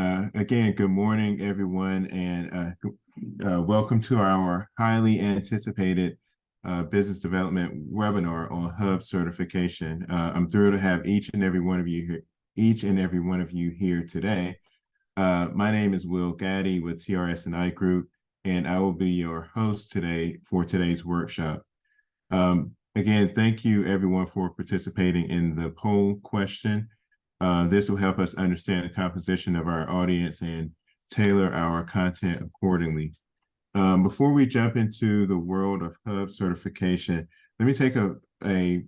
Again, good morning, everyone, and welcome to our highly anticipated business development webinar on Hub certification. I'm thrilled to have each and every one of you here today. My name is Will Gaddy with TRS&I Group, and I will be your host today for today's workshop. Again, thank you everyone for participating in the poll question. This will help us understand the composition of our audience and tailor our content accordingly. Before we jump into the world of Hub certification, let me take a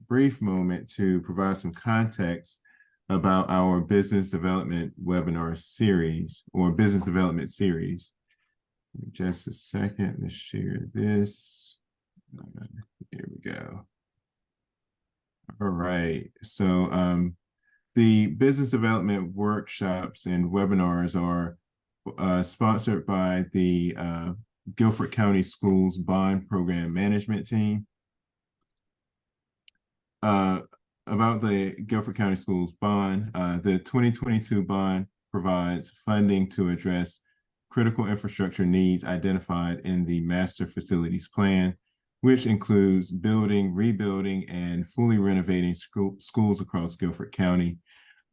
brief moment to provide some context about our business development webinar series or business development series. Just a second, let's share this. Here we go. All right, so the business development workshops and webinars are sponsored by the Guilford County Schools Bond Program Management Team. About the Guilford County Schools Bond, the 2022 bond provides funding to address critical infrastructure needs identified in the Master Facilities Plan, which includes building, rebuilding, and fully renovating schools across Guilford County.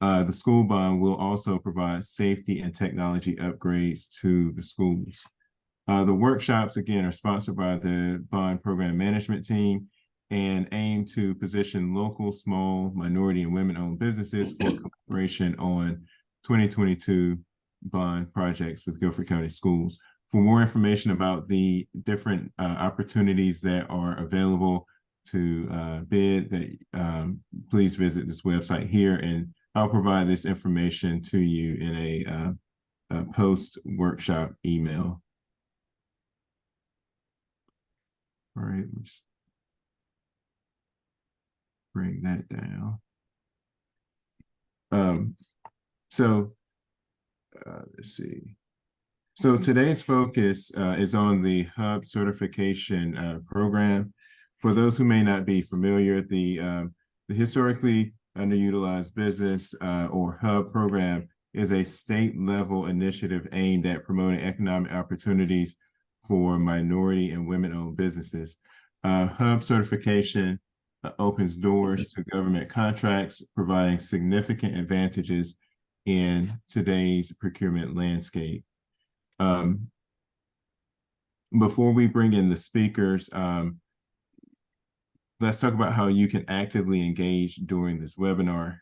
The school bond will also provide safety and technology upgrades to the schools. The workshops, again, are sponsored by the Bond Program Management Team and aim to position local, small, minority, and women-owned businesses for collaboration on 2022 bond projects with Guilford County Schools. For more information about the different opportunities that are available to bid, please visit this website here, and I'll provide this information to you in a post-workshop email. All right, let's bring that down. Let's see. So today's focus is on the Hub certification program. For those who may not be familiar, the historically underutilized business or Hub program is a state-level initiative aimed at promoting economic opportunities for minority and women-owned businesses. Hub certification opens doors to government contracts, providing significant advantages in today's procurement landscape. Before we bring in the speakers, let's talk about how you can actively engage during this webinar.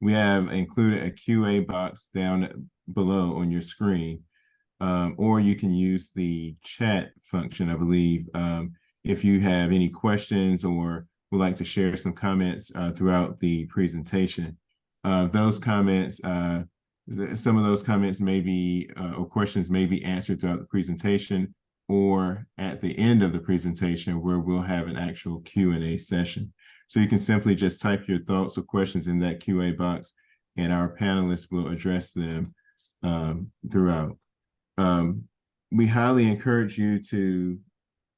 We have included a QA box down below on your screen, or you can use the chat function, I believe, if you have any questions or would like to share some comments throughout the presentation. Those comments, some of those comments may be, or questions may be answered throughout the presentation or at the end of the presentation where we'll have an actual Q&A session. So you can simply just type your thoughts or questions in that QA box and our panelists will address them throughout. We highly encourage you to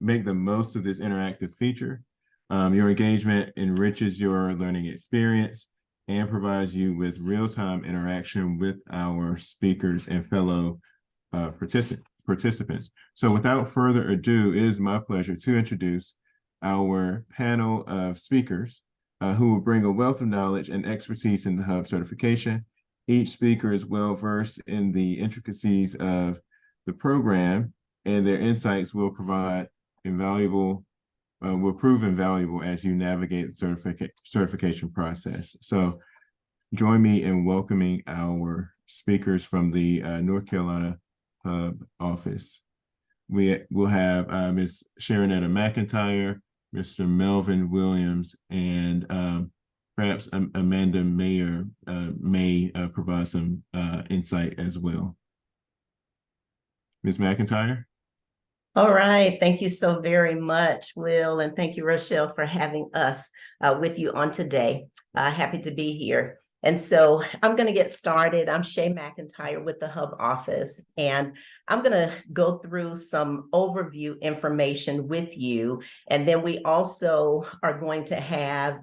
make the most of this interactive feature. Your engagement enriches your learning experience and provides you with real-time interaction with our speakers and fellow participants. So without further ado, it is my pleasure to introduce our panel of speakers who will bring a wealth of knowledge and expertise in the Hub certification. Each speaker is well-versed in the intricacies of the program, and their insights will prove invaluable as you navigate the certification process. So join me in welcoming our speakers from the North Carolina Hub office. We will have Ms. Sharonetta McIntyre, Mr. Melvin Williams, and perhaps Amanda Mayer may provide some insight as well. Ms. McIntyre? All right. Thank you so very much, Will. And thank you, Rochelle, for having us with you on today. Happy to be here. And so I'm going to get started. I'm Shay McIntyre with the Hub office, and I'm going to go through some overview information with you. And then we also are going to have,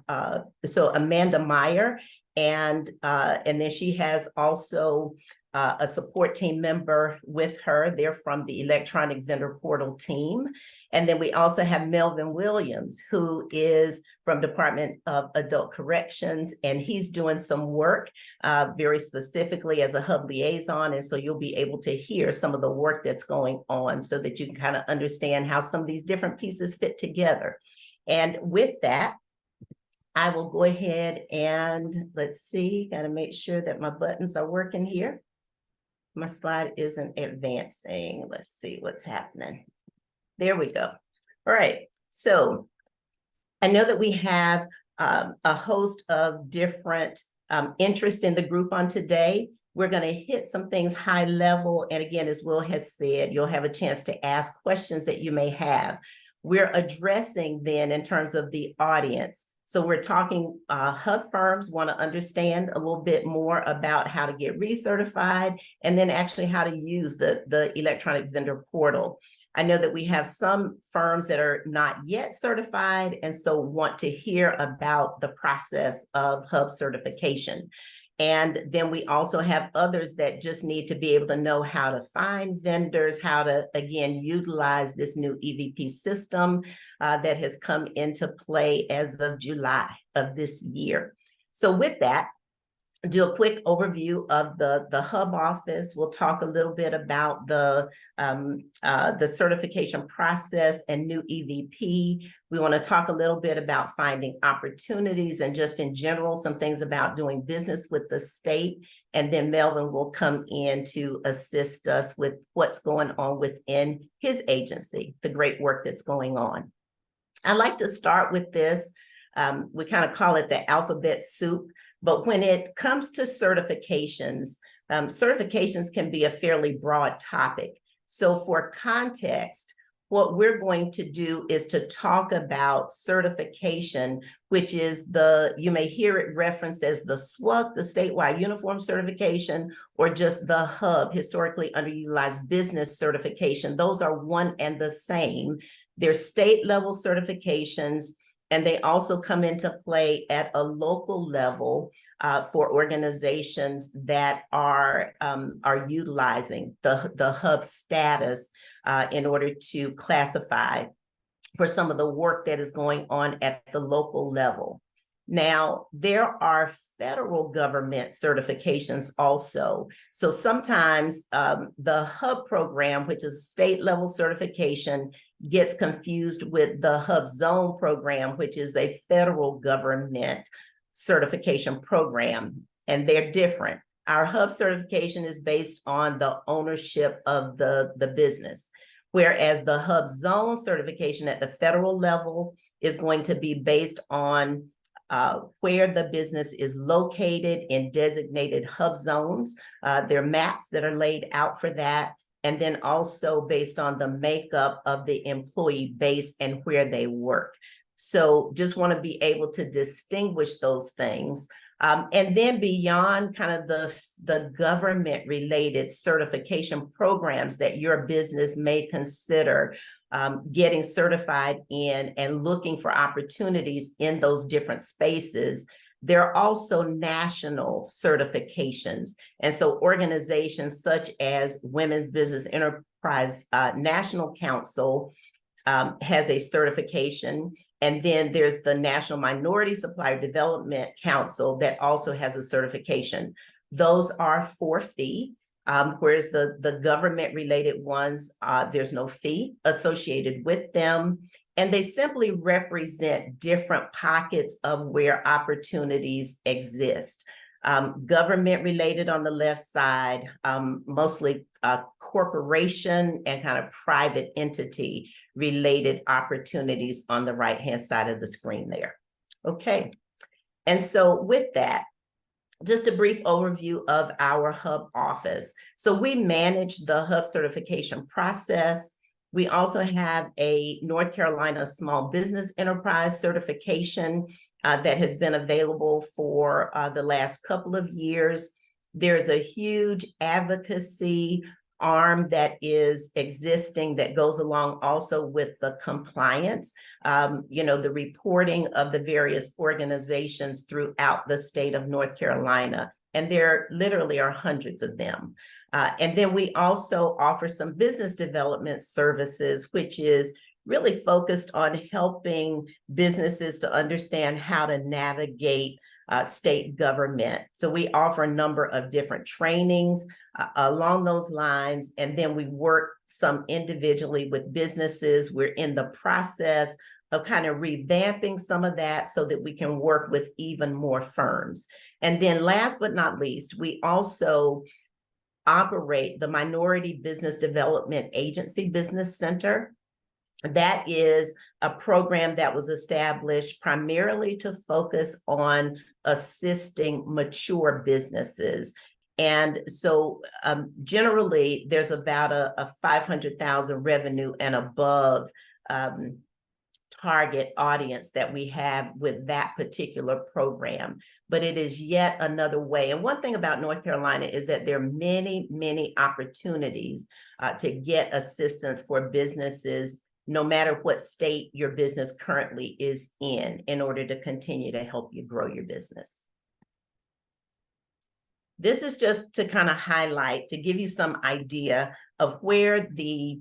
so Amanda Meyer, and then she has also a support team member with her. They're from the electronic vendor portal team. And then we also have Melvin Williams, who is from Department of Adult Corrections, and he's doing some work very specifically as a hub liaison. And so you'll be able to hear some of the work that's going on so that you can kind of understand how some of these different pieces fit together. And with that, I will go ahead and let's see, got to make sure that my buttons are working here. My slide isn't advancing. Let's see what's happening. There we go. All right. So I know that we have a host of different interests in the group on today. We're going to hit some things high level. And again, as Will has said, you'll have a chance to ask questions that you may have. We're addressing then in terms of the audience. So we're talking hub firms want to understand a little bit more about how to get recertified and then actually how to use the electronic vendor portal. I know that we have some firms that are not yet certified and so want to hear about the process of hub certification. And then we also have others that just need to be able to know how to find vendors, how to, again, utilize this new EVP system that has come into play as of July of this year. So with that, do a quick overview of the hub office. We'll talk a little bit about the certification process and new EVP. We want to talk a little bit about finding opportunities and just in general, some things about doing business with the state. And then Melvin will come in to assist us with what's going on within his agency, the great work that's going on. I'd like to start with this. We kind of call it the alphabet soup. But when it comes to certifications, certifications can be a fairly broad topic. So for context, what we're going to do is to talk about certification, which is you may hear it referenced as the SWUC, the statewide uniform certification, or just the hub, historically underutilized business certification. Those are one and the same. They're state level certifications. And they also come into play at a local level for organizations that are utilizing the hub status in order to classify for some of the work that is going on at the local level. Now, there are federal government certifications also. So sometimes the hub program, which is a state level certification, gets confused with the hub zone program, which is a federal government certification program, and they're different. Our hub certification is based on the ownership of the business, whereas the hub zone certification at the federal level is going to be based on where the business is located in designated hub zones. There are maps that are laid out for that. And then also based on the makeup of the employee base and where they work. So just want to be able to distinguish those things. And then beyond kind of the government related certification programs that your business may consider getting certified in and looking for opportunities in those different spaces, there are also national certifications. And so organizations such as Women's Business Enterprise National Council has a certification. And then there's the National Minority Supplier Development Council that also has a certification. Those are for fee, whereas the government-related ones, there's no fee associated with them. And they simply represent different pockets of where opportunities exist. Government-related on the left side, mostly corporation and kind of private entity related opportunities on the right-hand side of the screen there. Okay, and so with that, just a brief overview of our hub office. So we manage the hub certification process. We also have a North Carolina Small Business Enterprise certification that has been available for the last couple of years. There's a huge advocacy arm that is existing that goes along also with the compliance, the reporting of the various organizations throughout the state of North Carolina. and there literally are hundreds of them. And then we also offer some business development services, which is really focused on helping businesses to understand how to navigate state government. So we offer a number of different trainings along those lines, and then we work some individually with businesses. We're in the process of kind of revamping some of that so that we can work with even more firms. And then last but not least, we also operate the Minority Business Development Agency Business Center. That is a program that was established primarily to focus on assisting mature businesses. And so generally, there's about a 500,000 revenue and above target audience that we have with that particular program. But it is yet another way. And one thing about North Carolina is that there are many, many opportunities to get assistance for businesses, no matter what state your business currently is in order to continue to help you grow your business. This is just to kind of highlight, to give you some idea of where the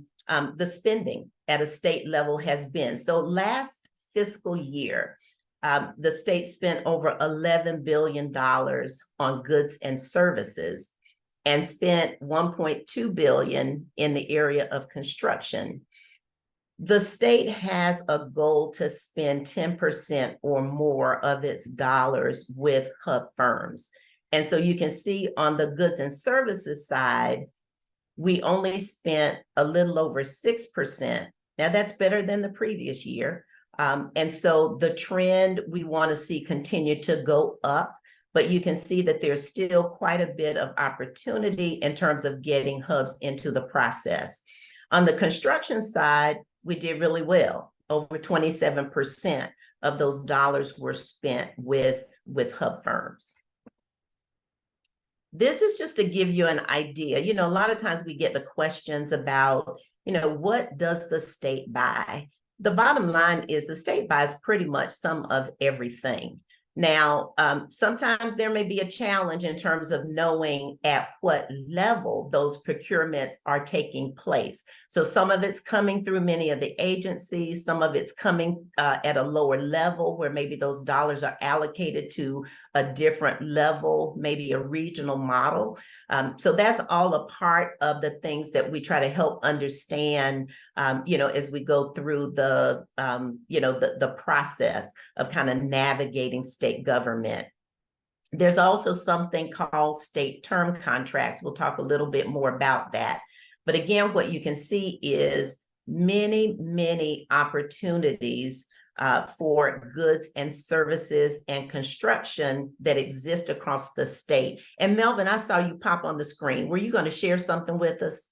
spending at a state level has been. So last fiscal year, the state spent over $11 billion on goods and services and spent $1.2 billion in the area of construction. The state has a goal to spend 10% or more of its dollars with hub firms. And so you can see on the goods and services side, we only spent a little over 6%. Now that's better than the previous year. And so the trend we want to see continue to go up, but you can see that there's still quite a bit of opportunity in terms of getting hubs into the process. On the construction side, we did really well. Over 27% of those dollars were spent with hub firms. This is just to give you an idea. You know, a lot of times we get the questions about, you know, what does the state buy? The bottom line is the state buys pretty much some of everything. Now, sometimes there may be a challenge in terms of knowing at what level those procurements are taking place. So some of it's coming through many of the agencies, some of it's coming at a lower level where maybe those dollars are allocated to a different level, maybe a regional model. So that's all a part of the things that we try to help understand, you know, as we go through the, you know, the process of kind of navigating state government. There's also something called state term contracts. We'll talk a little bit more about that. But again, what you can see is many, many opportunities for goods and services and construction that exist across the state. And Melvin, I saw you pop on the screen. Were you going to share something with us?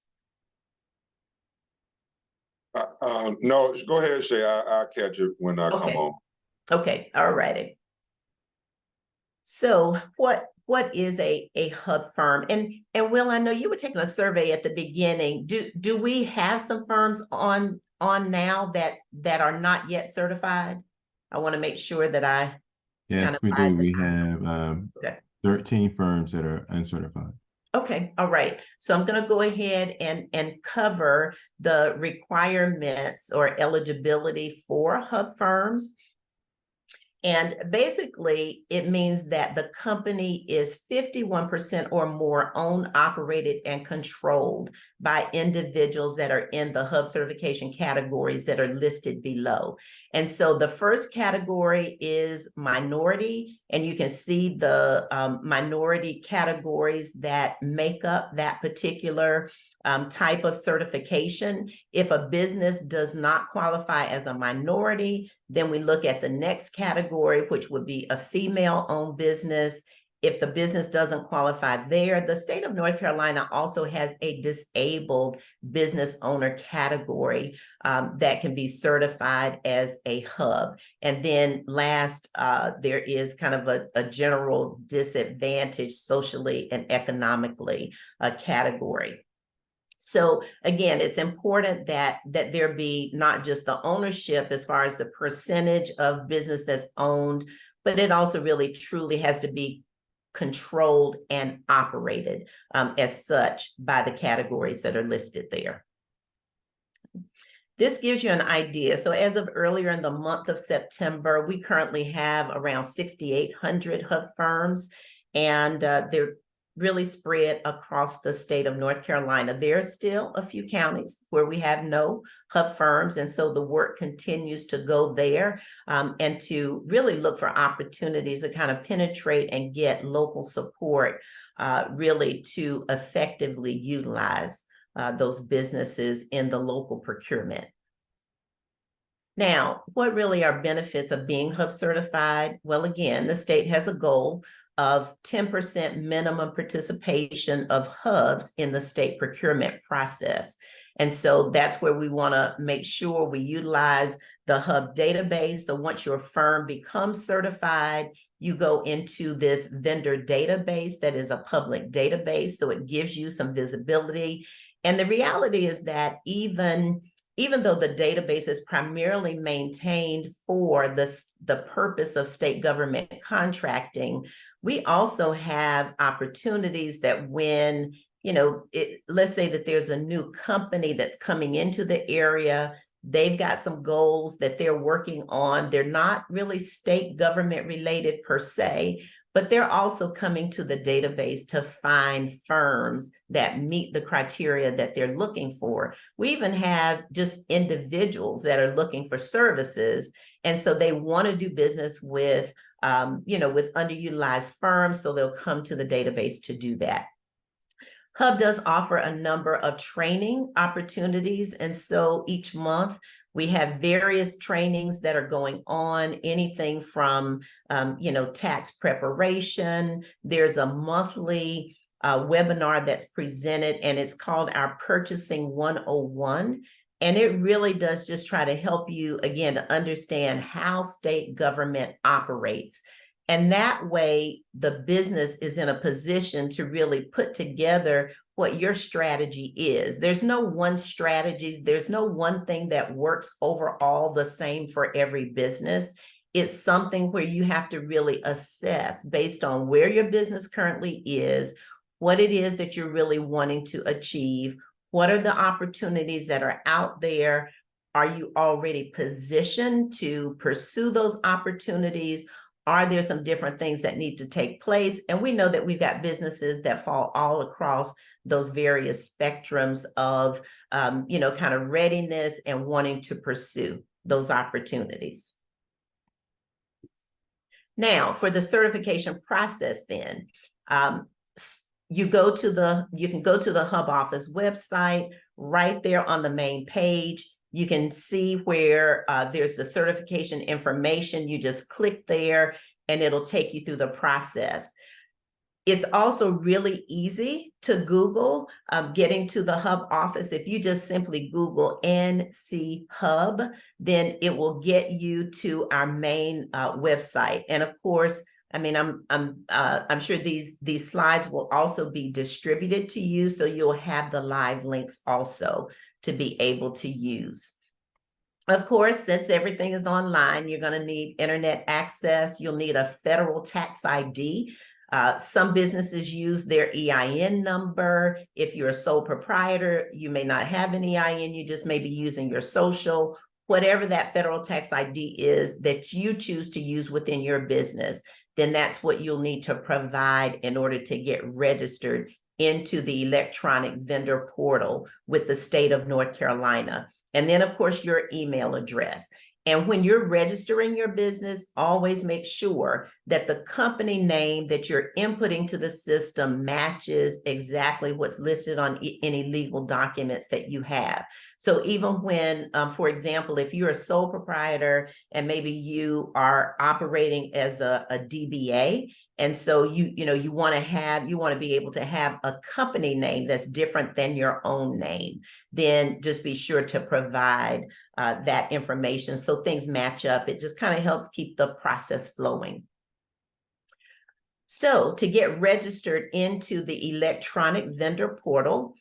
No, go ahead, Shay. I'll catch it when I come on. Okay, all righty. So what is a hub firm? And Will, I know you were taking a survey at the beginning. Do we have some firms on now that are not yet certified? I want to make sure that I Yes, we do. We have 13 firms that are uncertified. Okay, all right. So I'm going to go ahead and cover the requirements or eligibility for hub firms. And basically, it means that the company is 51% or more owned, operated, and controlled by individuals that are in the hub certification categories that are listed below. And so the first category is minority, and you can see the minority categories that make up that particular type of certification. If a business does not qualify as a minority, then we look at the next category, which would be a female-owned business. If the business doesn't qualify there, the state of North Carolina also has a disabled business owner category that can be certified as a hub. And then last, there is kind of a general disadvantage socially and economically category. So again, it's important that there be not just the ownership as far as the percentage of business that's owned, but it also really truly has to be controlled and operated as such by the categories that are listed there. This gives you an idea. So as of earlier in the month of September, we currently have around 6,800 hub firms, and they're really spread across the state of North Carolina. There are still a few counties where we have no hub firms, and so the work continues to go there and to really look for opportunities to kind of penetrate and get local support really to effectively utilize those businesses in the local procurement. Now, what really are benefits of being hub certified? Well, again, the state has a goal of 10% minimum participation of hubs in the state procurement process. And so that's where we want to make sure we utilize the hub database. So once your firm becomes certified, you go into this vendor database that is a public database. So it gives you some visibility. And the reality is that even though the database is primarily maintained for the purpose of state government contracting, we also have opportunities that when, let's say that there's a new company that's coming into the area, they've got some goals that they're working on. They're not really state government related per se, but they're also coming to the database to find firms that meet the criteria that they're looking for. We even have just individuals that are looking for services. And so they want to do business with, with underutilized firms. So they'll come to the database to do that. Hub does offer a number of training opportunities. And so each month, we have various trainings that are going on, anything from, tax preparation. There's a monthly webinar that's presented, and it's called our Purchasing 101. And it really does just try to help you, again, to understand how state government operates. And that way, the business is in a position to really put together what your strategy is. There's no one strategy. There's no one thing that works overall the same for every business. It's something where you have to really assess based on where your business currently is, what it is that you're really wanting to achieve, what are the opportunities that are out there. Are you already positioned to pursue those opportunities? Are there some different things that need to take place? And we know that we've got businesses that fall all across those various spectrums of, kind of readiness and wanting to pursue those opportunities. Now, for the certification process, then, you can go to the Hub Office website. Right there on the main page, you can see where there's the certification information. You just click there and it'll take you through the process. It's also really easy to Google getting to the Hub Office. If you just simply Google NC Hub, then it will get you to our main website. And of course, I mean, I'm sure these slides will also be distributed to you, so you'll have the live links also to be able to use. Of course, since everything is online, you're going to need internet access. You'll need a federal tax ID. Some businesses use their EIN number. If you're a sole proprietor, you may not have an EIN. You just may be using your social, whatever that federal tax ID is that you choose to use within your business. Then that's what you'll need to provide in order to get registered into the electronic vendor portal with the state of North Carolina. And then, of course, your email address. And when you're registering your business, always make sure that the company name that you're inputting to the system matches exactly what's listed on any legal documents that you have. So even when, for example, if you're a sole proprietor and maybe you are operating as a DBA, and so you want to be able to have a company name that's different than your own name, then just be sure to provide that information so things match up. It just kind of helps keep the process flowing. So to get registered into the electronic vendor portal,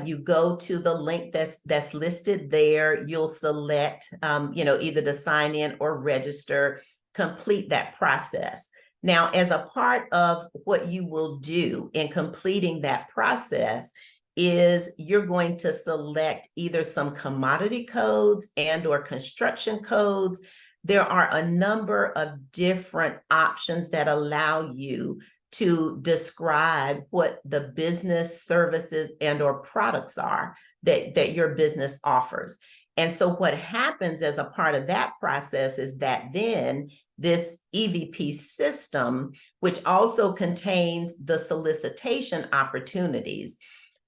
you go to the link that's listed there. You'll select, either to sign in or register, complete that process. Now, as a part of what you will do in completing that process is you're going to select either some commodity codes and or construction codes. There are a number of different options that allow you to describe what the business services and or products are that your business offers. And so what happens as a part of that process is that then this EVP system, which also contains the solicitation opportunities,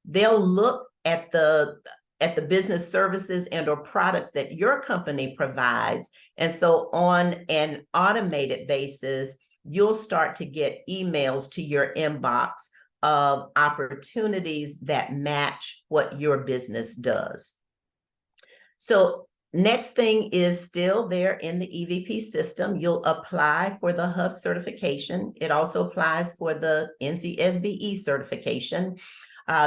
they'll look at the business services and or products that your company provides. And so on an automated basis, you'll start to get emails to your inbox of opportunities that match what your business does. So next thing is still there in the EVP system. You'll apply for the Hub certification. It also applies for the NCSBE certification.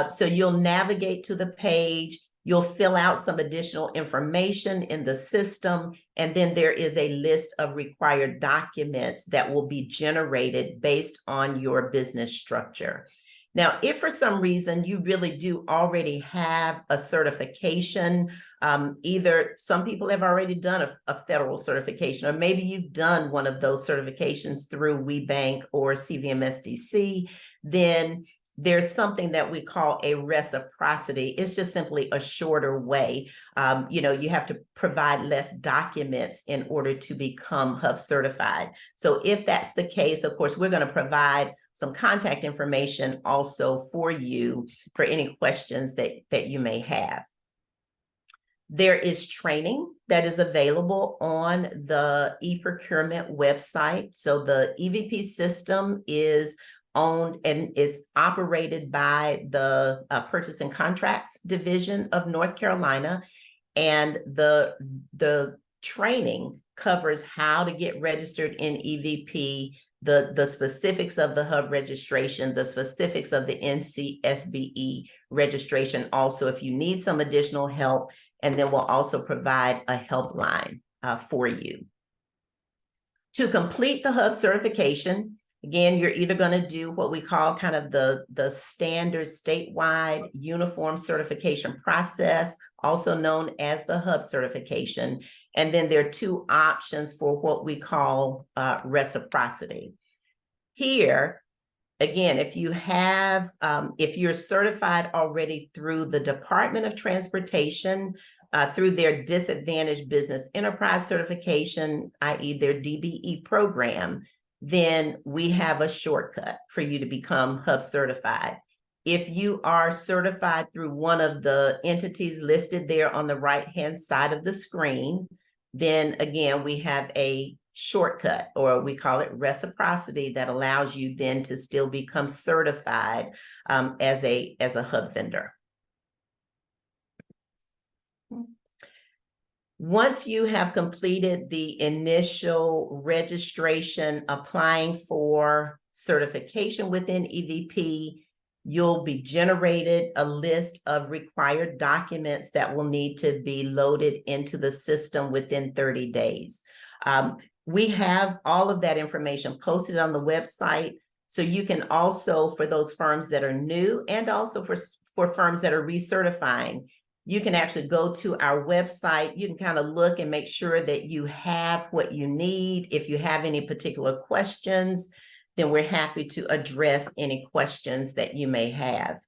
So you'll navigate to the page, you'll fill out some additional information in the system, and then there is a list of required documents that will be generated based on your business structure. Now, if for some reason you really do already have a certification, either some people have already done a federal certification, or maybe you've done one of those certifications through WeBank or CVMSDC, then there's something that we call a reciprocity. It's just simply a shorter way. You have to provide less documents in order to become Hub certified. So if that's the case, of course, we're going to provide some contact information also for you for any questions that you may have. There is training that is available on the e-procurement website. So the EVP system is owned and is operated by the Purchase and Contracts Division of North Carolina. And the training covers how to get registered in EVP, the specifics of the Hub registration, the specifics of the NCSBE registration. Also, if you need some additional help, and then we'll also provide a helpline for you. To complete the Hub certification, again, you're either going to do what we call kind of the standard statewide uniform certification process, also known as the Hub certification. And then there are two options for what we call reciprocity. Here, again, if you're certified already through the Department of Transportation, through their Disadvantaged Business Enterprise certification, i.e. their DBE program, then we have a shortcut for you to become Hub certified. If you are certified through one of the entities listed there on the right-hand side of the screen, then again, we have a shortcut, or we call it reciprocity, that allows you then to still become certified as a Hub vendor. Once you have completed the initial registration, applying for certification within EVP, you'll be generated a list of required documents that will need to be loaded into the system within 30 days. We have all of that information posted on the website, so you can also, for those firms that are new and also for firms that are recertifying, you can actually go to our website. You can kind of look and make sure that you have what you need. If you have any particular questions, then we're happy to address any questions that you may have.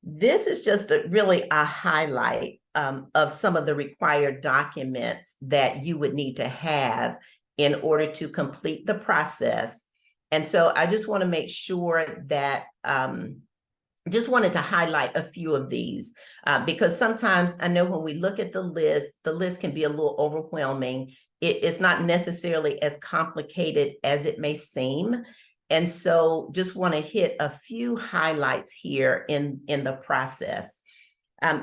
This is just really a highlight of some of the required documents that you would need to have in order to complete the process. And so I just want to make sure that just wanted to highlight a few of these because sometimes I know when we look at the list can be a little overwhelming. It's not necessarily as complicated as it may seem. And so just want to hit a few highlights here in the process.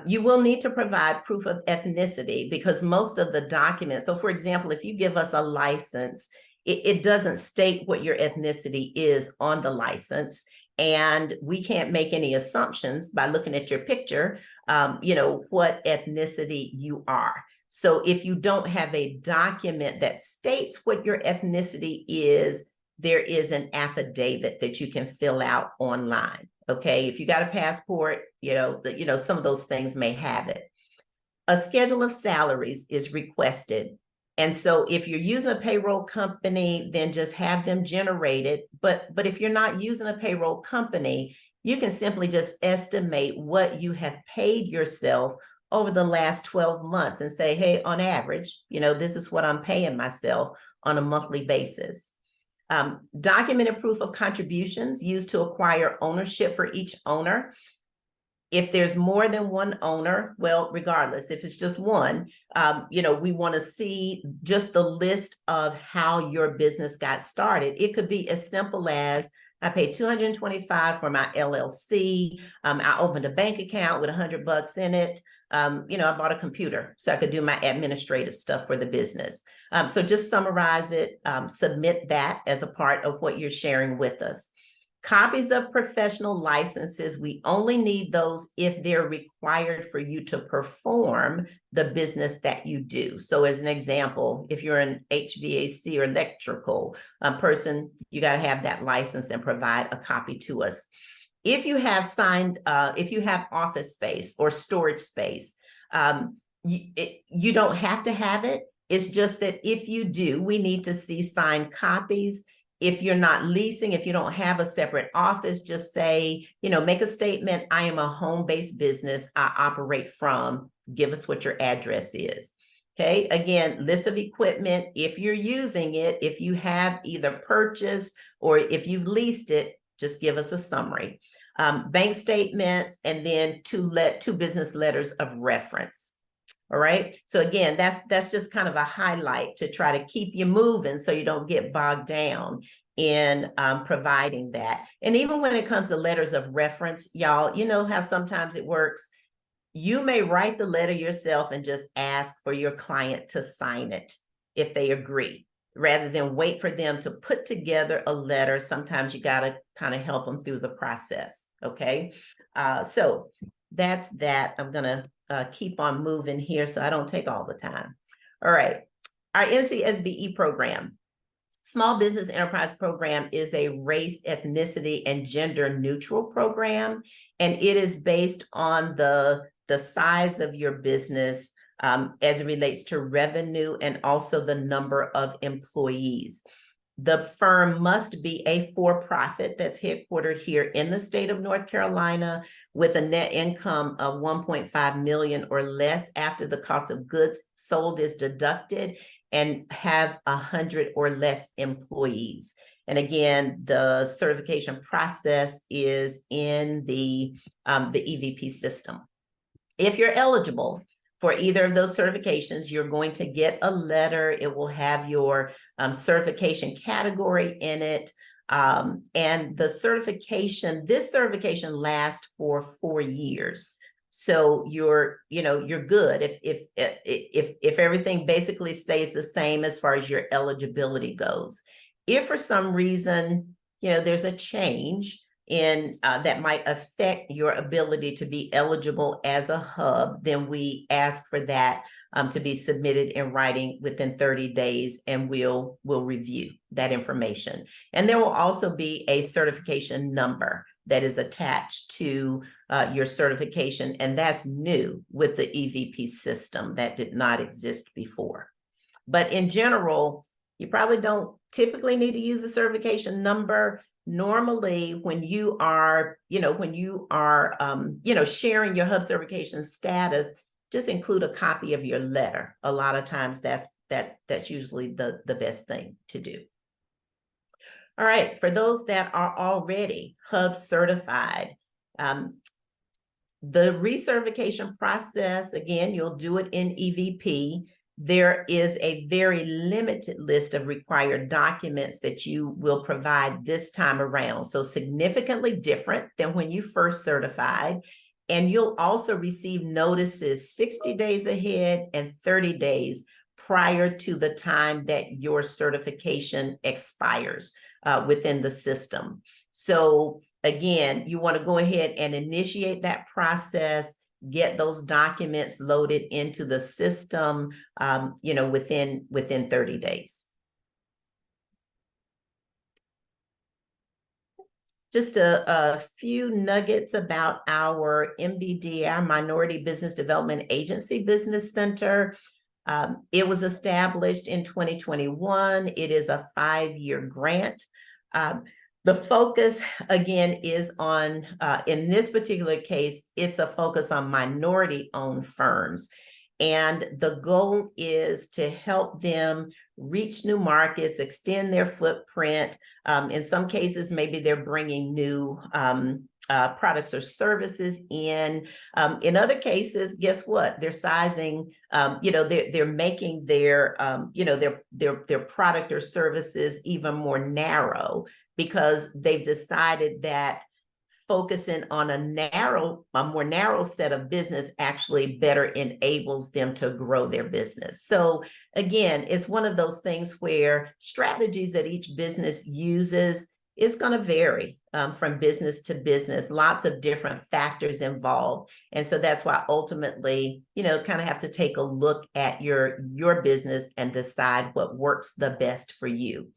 You will need to provide proof of ethnicity because most of the documents, so for example, if you give us a license, it doesn't state what your ethnicity is on the license. And we can't make any assumptions by looking at your picture, what ethnicity you are. So if you don't have a document that states what your ethnicity is, there is an affidavit that you can fill out online. Okay, if you got a passport, some of those things may have it. A schedule of salaries is requested. And so if you're using a payroll company, then just have them generated. But if you're not using a payroll company, you can simply just estimate what you have paid yourself over the last 12 months and say, hey, on average, this is what I'm paying myself on a monthly basis. Documented proof of contributions used to acquire ownership for each owner. If there's more than one owner, well, regardless, if it's just one, we want to see just the list of how your business got started. It could be as simple as I paid $225 for my LLC. I opened a bank account with $100 in it. I bought a computer so I could do my administrative stuff for the business. So just summarize it, submit that as a part of what you're sharing with us. Copies of professional licenses, we only need those if they're required for you to perform the business that you do. So as an example, if you're an HVAC or electrical person, you got to have that license and provide a copy to us. If you have office space or storage space, you don't have to have it. It's just that if you do, we need to see signed copies. If you're not leasing, if you don't have a separate office, just say, make a statement. I am a home-based business. I operate from, give us what your address is. Okay. Again, list of equipment. If you're using it, if you have either purchased or if you've leased it, just give us a summary. Bank statements, and then two business letters of reference. All right. So again, that's just kind of a highlight to try to keep you moving so you don't get bogged down in providing that. And even when it comes to letters of reference, y'all, you know how sometimes it works. You may write the letter yourself and just ask for your client to sign it if they agree, rather than wait for them to put together a letter. Sometimes you got to kind of help them through the process. Okay. So that's that. I'm going to keep on moving here so I don't take all the time. All right. Our NCSBE program, Small Business Enterprise Program, is a race, ethnicity, and gender neutral program. And it is based on the size of your business as it relates to revenue and also the number of employees. The firm must be a for-profit that's headquartered here in the state of North Carolina with a net income of 1.5 million or less after the cost of goods sold is deducted, and have 100 or less employees. And again, the certification process is in the EVP system. If you're eligible for either of those certifications, you're going to get a letter. It will have your certification category in it. And the certification, this certification lasts for 4 years. So you're good if everything basically stays the same as far as your eligibility goes. If for some reason, there's a change in that might affect your ability to be eligible as a hub, then we ask for that to be submitted in writing within 30 days, and we'll review that information. And there will also be a certification number that is attached to your certification, and that's new with the EVP system. That did not exist before. But in general, you probably don't typically need to use a certification number. Normally, when you are sharing your hub certification status, just include a copy of your letter. A lot of times that's usually the best thing to do. All right, for those that are already hub certified, the recertification process, again, you'll do it in EVP. There is a very limited list of required documents that you will provide this time around. So significantly different than when you first certified. And you'll also receive notices 60 days ahead and 30 days prior to the time that your certification expires within the system. So again, you want to go ahead and initiate that process, get those documents loaded into the system, within 30 days. just a few nuggets about our MBD, our Minority Business Development Agency Business Center. It was established in 2021. It is a 5-year grant. The focus, again, is on, in this particular case, it's a focus on minority-owned firms. And the goal is to help them reach new markets, extend their footprint. In some cases, maybe they're bringing new products or services in. In other cases, guess what? They're sizing, they're making their, their product or services even more narrow because they've decided that focusing on a more narrow set of business actually better enables them to grow their business. So again, it's one of those things where strategies that each business uses is going to vary from business to business, lots of different factors involved. And so that's why ultimately, kind of have to take a look at your business and decide what works the best for you.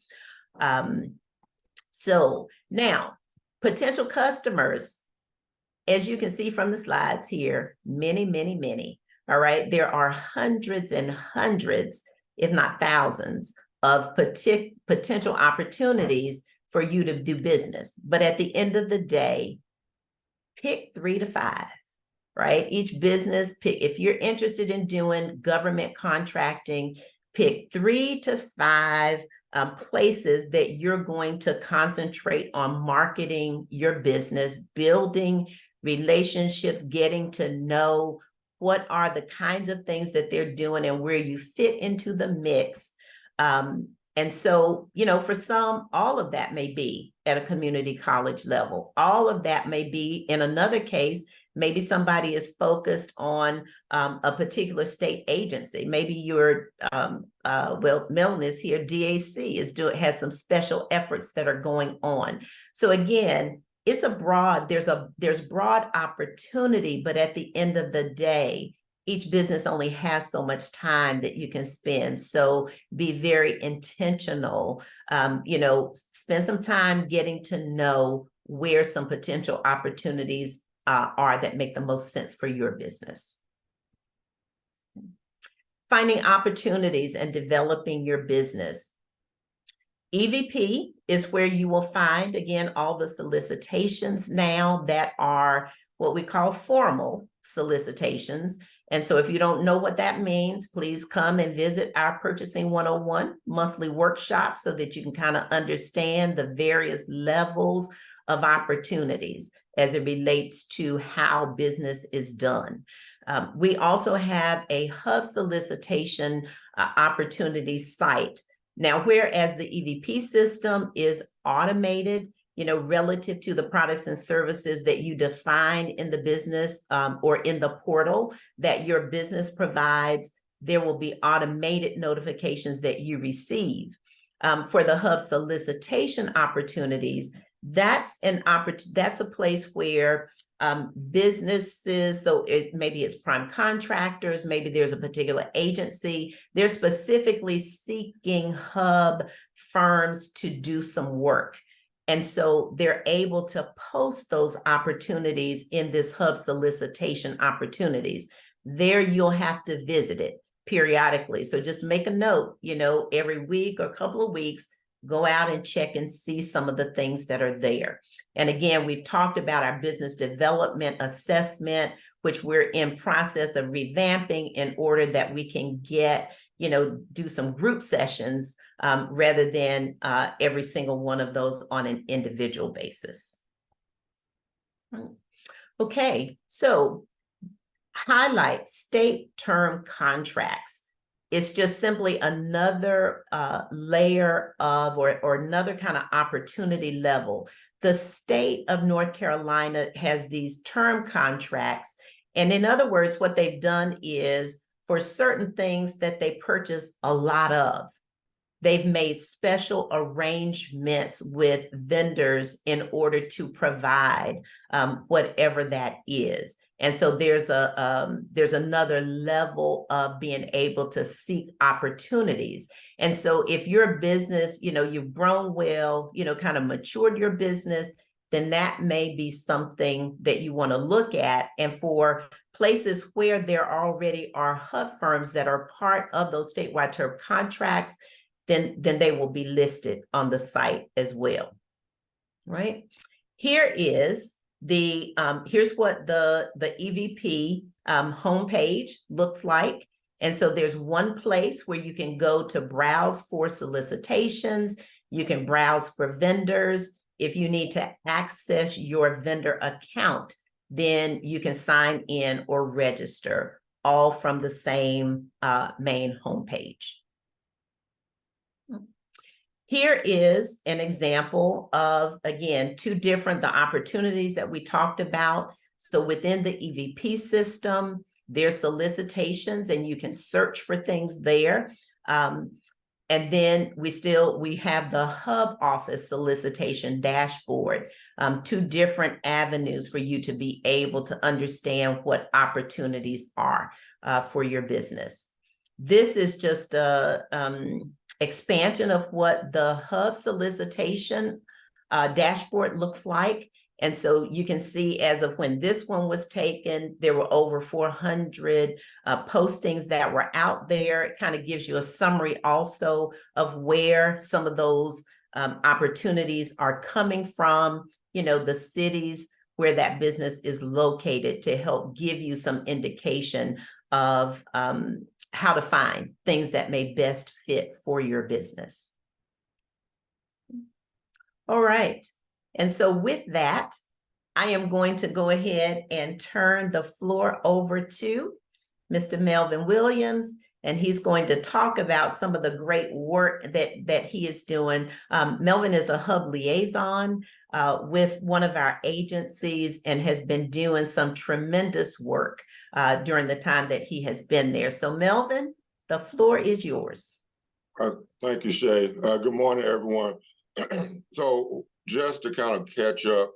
So now, potential customers, as you can see from the slides here, many, many, many. All right. There are hundreds and hundreds, if not thousands, of potential opportunities for you to do business. But at the end of the day, pick 3 to 5, right? Each business, if you're interested in doing government contracting, pick 3 to 5 places that you're going to concentrate on marketing your business, building relationships, getting to know what are the kinds of things that they're doing and where you fit into the mix. And so, for some, all of that may be at a community college level. All of that may be, in another case, maybe somebody is focused on a particular state agency. Maybe you're, Melanie is here, DAC has some special efforts that are going on. So again, it's there's broad opportunity, but at the end of the day, each business only has so much time that you can spend. So be very intentional, spend some time getting to know where some potential opportunities are that make the most sense for your business. Finding opportunities and developing your business. EVP is where you will find, again, all the solicitations now that are what we call formal solicitations. And so if you don't know what that means, please come and visit our Purchasing 101 monthly workshop so that you can kind of understand the various levels of opportunities as it relates to how business is done. We also have a hub solicitation opportunity site. Now, whereas the EVP system is automated, relative to the products and services that you define in the business or in the portal that your business provides, there will be automated notifications that you receive. For the hub solicitation opportunities, that's a place where businesses, so maybe it's prime contractors, maybe there's a particular agency, they're specifically seeking hub firms to do some work. And so they're able to post those opportunities in this hub solicitation opportunities. There you'll have to visit it periodically. So just make a note, every week or a couple of weeks, go out and check and see some of the things that are there. And again, we've talked about our business development assessment, which we're in process of revamping in order that we can get, do some group sessions rather than every single one of those on an individual basis. Okay, so highlight state term contracts. It's just simply another layer of or another kind of opportunity level. The state of North Carolina has these term contracts. And in other words, what they've done is for certain things that they purchase a lot of, they've made special arrangements with vendors in order to provide whatever that is. And so there's another level of being able to seek opportunities. And so if your business, you've grown well, kind of matured your business, then that may be something that you want to look at. And for places where there already are hub firms that are part of those statewide turf contracts, then they will be listed on the site as well. Right? Here is the here's what the EVP homepage looks like. And so there's one place where you can go to browse for solicitations. You can browse for vendors. If you need to access your vendor account, then you can sign in or register, all from the same main homepage. Here is an example of, again, the opportunities that we talked about. So within the EVP system, there's solicitations and you can search for things there. And then we have the hub office solicitation dashboard, two different avenues for you to be able to understand what opportunities are for your business. This is just a expansion of what the hub solicitation dashboard looks like. And so you can see, as of when this one was taken, there were over 400 postings that were out there. It kind of gives you a summary also of where some of those opportunities are coming from, the cities where that business is located, to help give you some indication of how to find things that may best fit for your business. All right. And so with that, I am going to go ahead and turn the floor over to Mr. Melvin Williams, and he's going to talk about some of the great work that he is doing. Melvin is a hub liaison with one of our agencies and has been doing some tremendous work during the time that he has been there. So Melvin, the floor is yours. Thank you, Shay. Good morning, everyone. So just to kind of catch up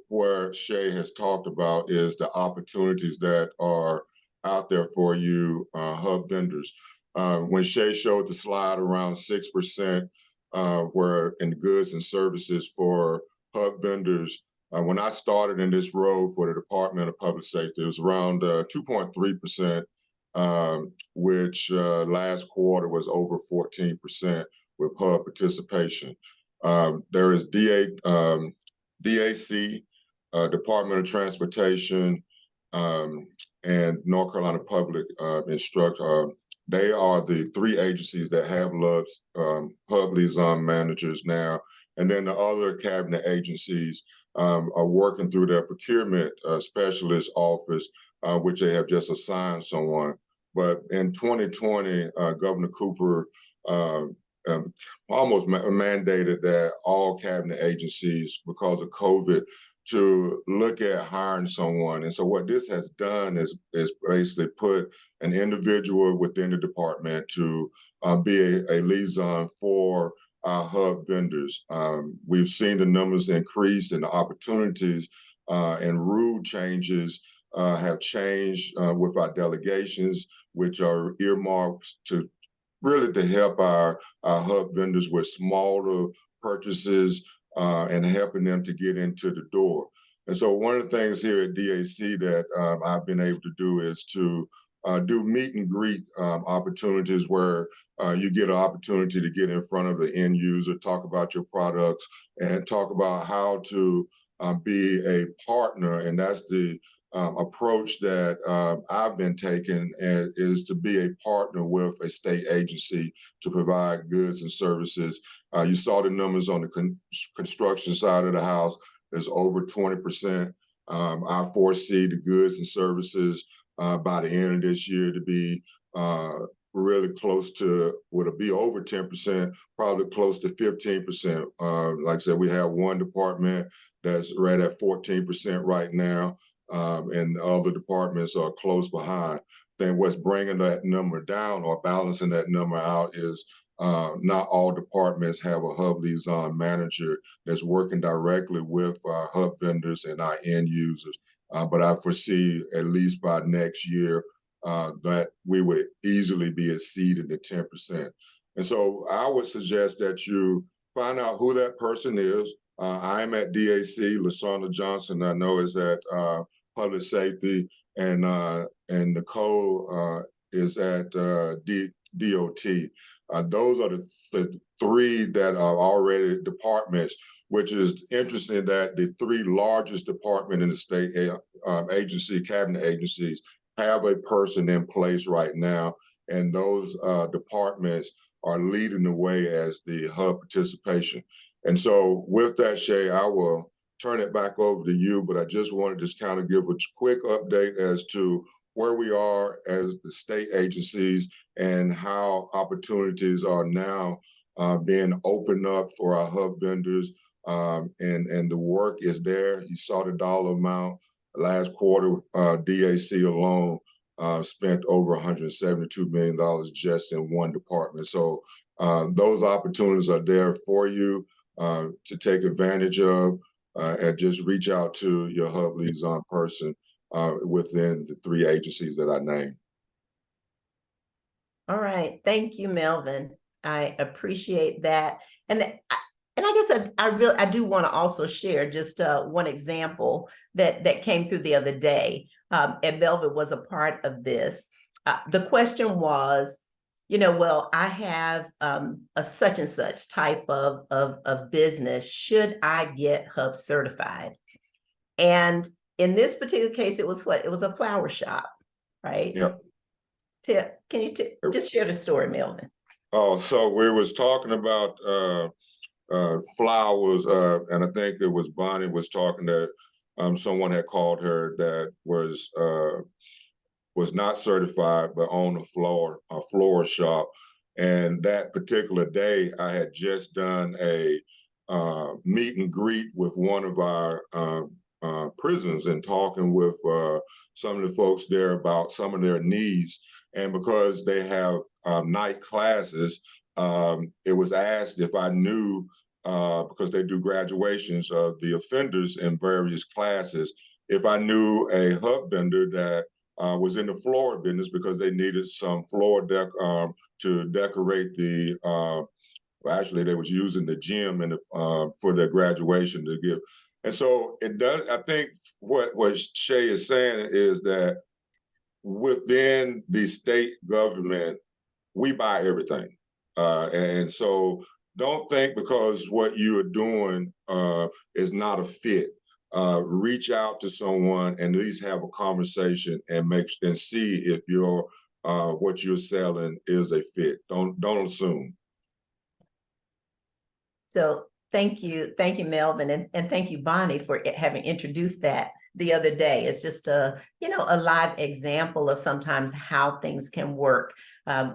where Shay has talked about is the opportunities that are out there for you hub vendors. When Shay showed the slide, around 6% were in goods and services for hub vendors. When I started in this role for the Department of Public Safety, it was around 2.3%, which last quarter was over 14% with hub participation. There is DAC, Department of Transportation, and North Carolina Public Instruction. They are the three agencies that have hub liaison managers now. And then the other cabinet agencies are working through their procurement specialist office, which they have just assigned someone. But in 2020, Governor Cooper almost mandated that all cabinet agencies, because of COVID, to look at hiring someone. And so what this has done is basically put an individual within the department to be a liaison for our hub vendors. We've seen the numbers increase and the opportunities and rule changes have changed with our delegations, which are earmarked to help our hub vendors with smaller purchases and helping them to get into the door. And so one of the things here at DAC that I've been able to do is to do meet and greet opportunities where you get an opportunity to get in front of the end user, talk about your products, and talk about how to be a partner. And that's the approach that I've been taking, is to be a partner with a state agency to provide goods and services. You saw the numbers on the construction side of the house. There's over 20%. I foresee the goods and services by the end of this year to be really close to, would it be over 10%, probably close to 15%. Like I said, we have one department that's right at 14% right now. And the other departments are close behind. Then what's bringing that number down or balancing that number out is not all departments have a hub liaison manager that's working directly with our hub vendors and our end users. But I foresee at least by next year that we would easily be exceeding the 10%. And so I would suggest that you find out who that person is, I'm at DAC. LaShawna Johnson, I know, is at Public Safety, and Nicole is at DOT. Those are the three that are already departments, which is interesting that the three largest department in the state agency, cabinet agencies, have a person in place right now, and those departments are leading the way as the hub participation. And so with that, Shay, I will turn it back over to you, but I just wanted to kind of give a quick update as to where we are as the state agencies and how opportunities are now being opened up for our hub vendors. And the work is there. You saw the dollar amount. Last quarter, DAC alone spent over $172 million just in one department. So those opportunities are there for you to take advantage of, and just reach out to your hub liaison person within the three agencies that I named. All right. Thank you, Melvin. I appreciate that. And I guess I do want to also share just one example that came through the other day. And Melvin was a part of this. The question was, well, I have a such and such type of business. Should I get hub certified? And in this particular case, it was what? It was a flower shop, right? Yep. Can you just share the story, Melvin? Oh, so we was talking about flowers, and I think it was Bonnie was talking that someone had called her that was not certified but owned a floral shop. And that particular day, I had just done a meet and greet with one of our prisons and talking with some of the folks there about some of their needs. And because they have night classes, it was asked if I knew, because they do graduations of the offenders in various classes, if I knew a hub vendor that was in the floral business because they needed some floor to decorate the. Well, actually, they was using the gym and for their graduation to give. And so it does. I think what Shay is saying is that within the state government, we buy everything, and so don't think because what you are doing is not a fit. Reach out to someone and at least have a conversation and see if your what you're selling is a fit. Don't assume. So thank you, Melvin, and thank you, Bonnie, for having introduced that the other day. It's just a live example of sometimes how things can work.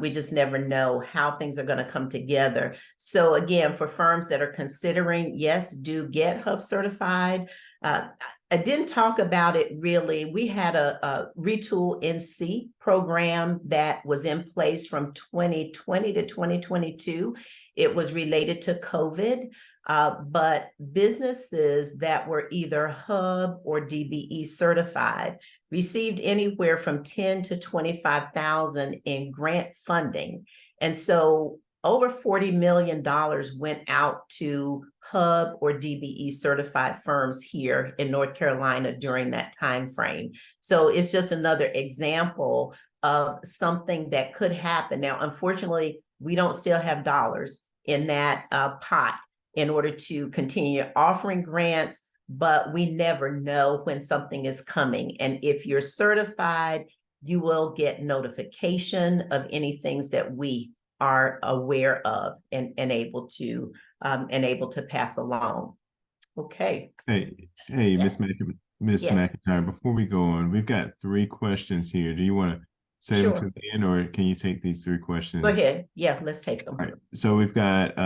We just never know how things are going to come together. So again, for firms that are considering, yes, do get hub certified. I didn't talk about it really. We had a Retool NC program that was in place from 2020 to 2022. It was related to COVID, but businesses that were either hub or DBE certified received anywhere from 10 to 25,000 in grant funding. And so over $40 million went out to hub or DBE certified firms here in North Carolina during that time frame. So it's just another example of something that could happen. Now, unfortunately, we don't still have dollars in that pot in order to continue offering grants, but we never know when something is coming. And if you're certified, you will get notification of any things that we are aware of and able to pass along. Okay. Hey, Yes. Miss Yes. McIntyre, before we go on, we've got 3 questions here. Do you want to say them to the end, or can you take these 3 questions? Go ahead. Yeah, let's take them. All right. So we've got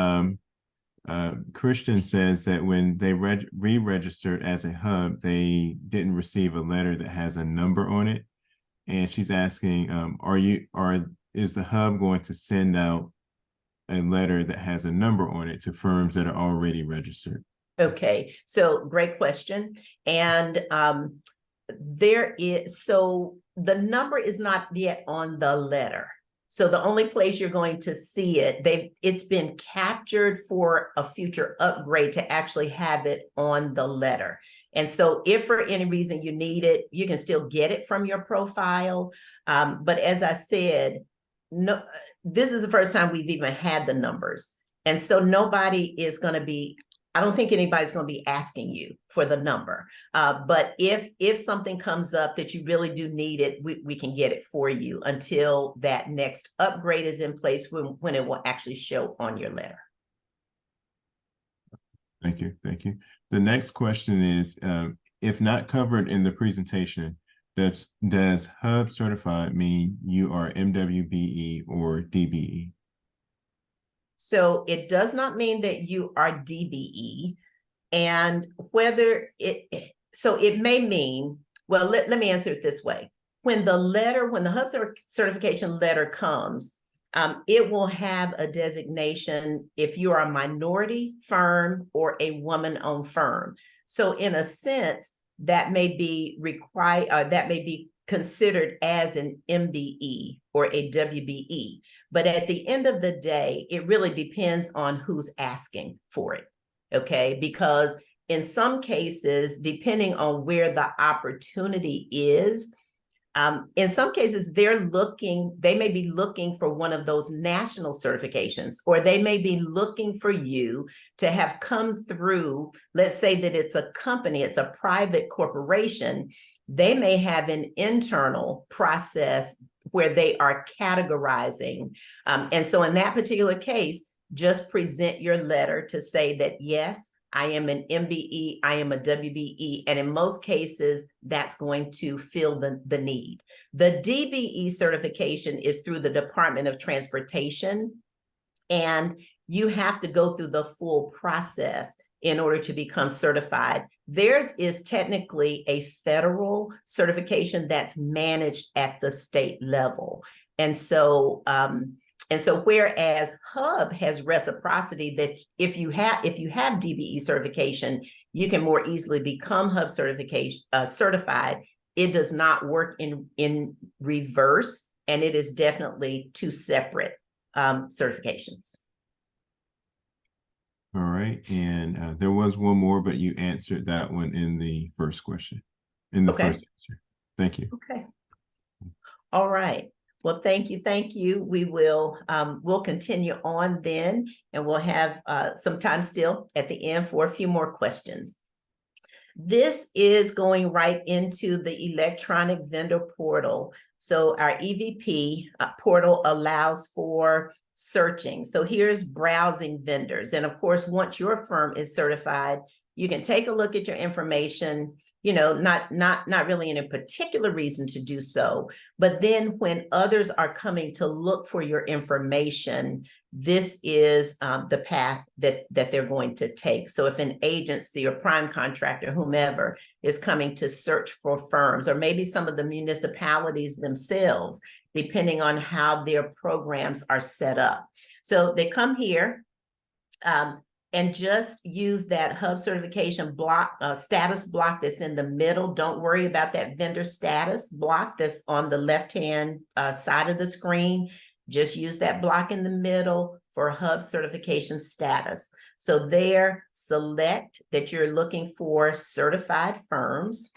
Christian says that when they re-registered as a hub, they didn't receive a letter that has a number on it. And she's asking, is the hub going to send out a letter that has a number on it to firms that are already registered? Okay, so great question. And so the number is not yet on the letter. So the only place you're going to see it, it's been captured for a future upgrade to actually have it on the letter. And so if for any reason you need it, you can still get it from your profile. But as I said, no, this is the first time we've even had the numbers. And so nobody is going to be, I don't think anybody's going to be asking you for the number. But if something comes up that you really do need it, we can get it for you until that next upgrade is in place when it will actually show on your letter. Thank you. Thank you. The next question is, if not covered in the presentation, does Hub certified mean you are MWBE or DBE? So it does not mean that you are DBE, and whether so it may mean, well, let me answer it this way. When the Hub certification letter comes, it will have a designation if you are a minority firm or a woman-owned firm. So in a sense, that may be required, that may be considered as an MBE or a WBE. But at the end of the day, it really depends on who's asking for it, okay? Because in some cases, depending on where the opportunity is, in some cases, they may be looking for one of those national certifications, or they may be looking for you to have come through, let's say that it's a company, it's a private corporation, they may have an internal process where they are categorizing. And so in that particular case, just present your letter to say that, yes, I am an MBE, I am a WBE, and in most cases, that's going to fill the need. The DBE certification is through the Department of Transportation, and you have to go through the full process in order to become certified. Theirs is technically a federal certification that's managed at the state level. And so whereas Hub has reciprocity that if you have DBE certification, you can more easily become Hub certified. It does not work in reverse, and it is definitely two separate certifications. All right. And there was one more, but you answered that one in the first question, in the first answer. Thank you. Okay. All right. Well, thank you. Thank you. We will we'll continue on then, and we'll have some time still at the end for a few more questions. This is going right into the electronic vendor portal. So our EVP portal allows for searching. So here's browsing vendors. And of course, once your firm is certified, you can take a look at your information, you know, not really in a particular reason to do so. But then when others are coming to look for your information, this is the path that they're going to take. So if an agency or prime contractor, whomever, is coming to search for firms, or maybe some of the municipalities themselves, depending on how their programs are set up. So they come here and just use that Hub certification block, status block that's in the middle. Don't worry about that vendor status block that's on the left-hand side of the screen. Just use that block in the middle for Hub certification status. So there, select that you're looking for certified firms.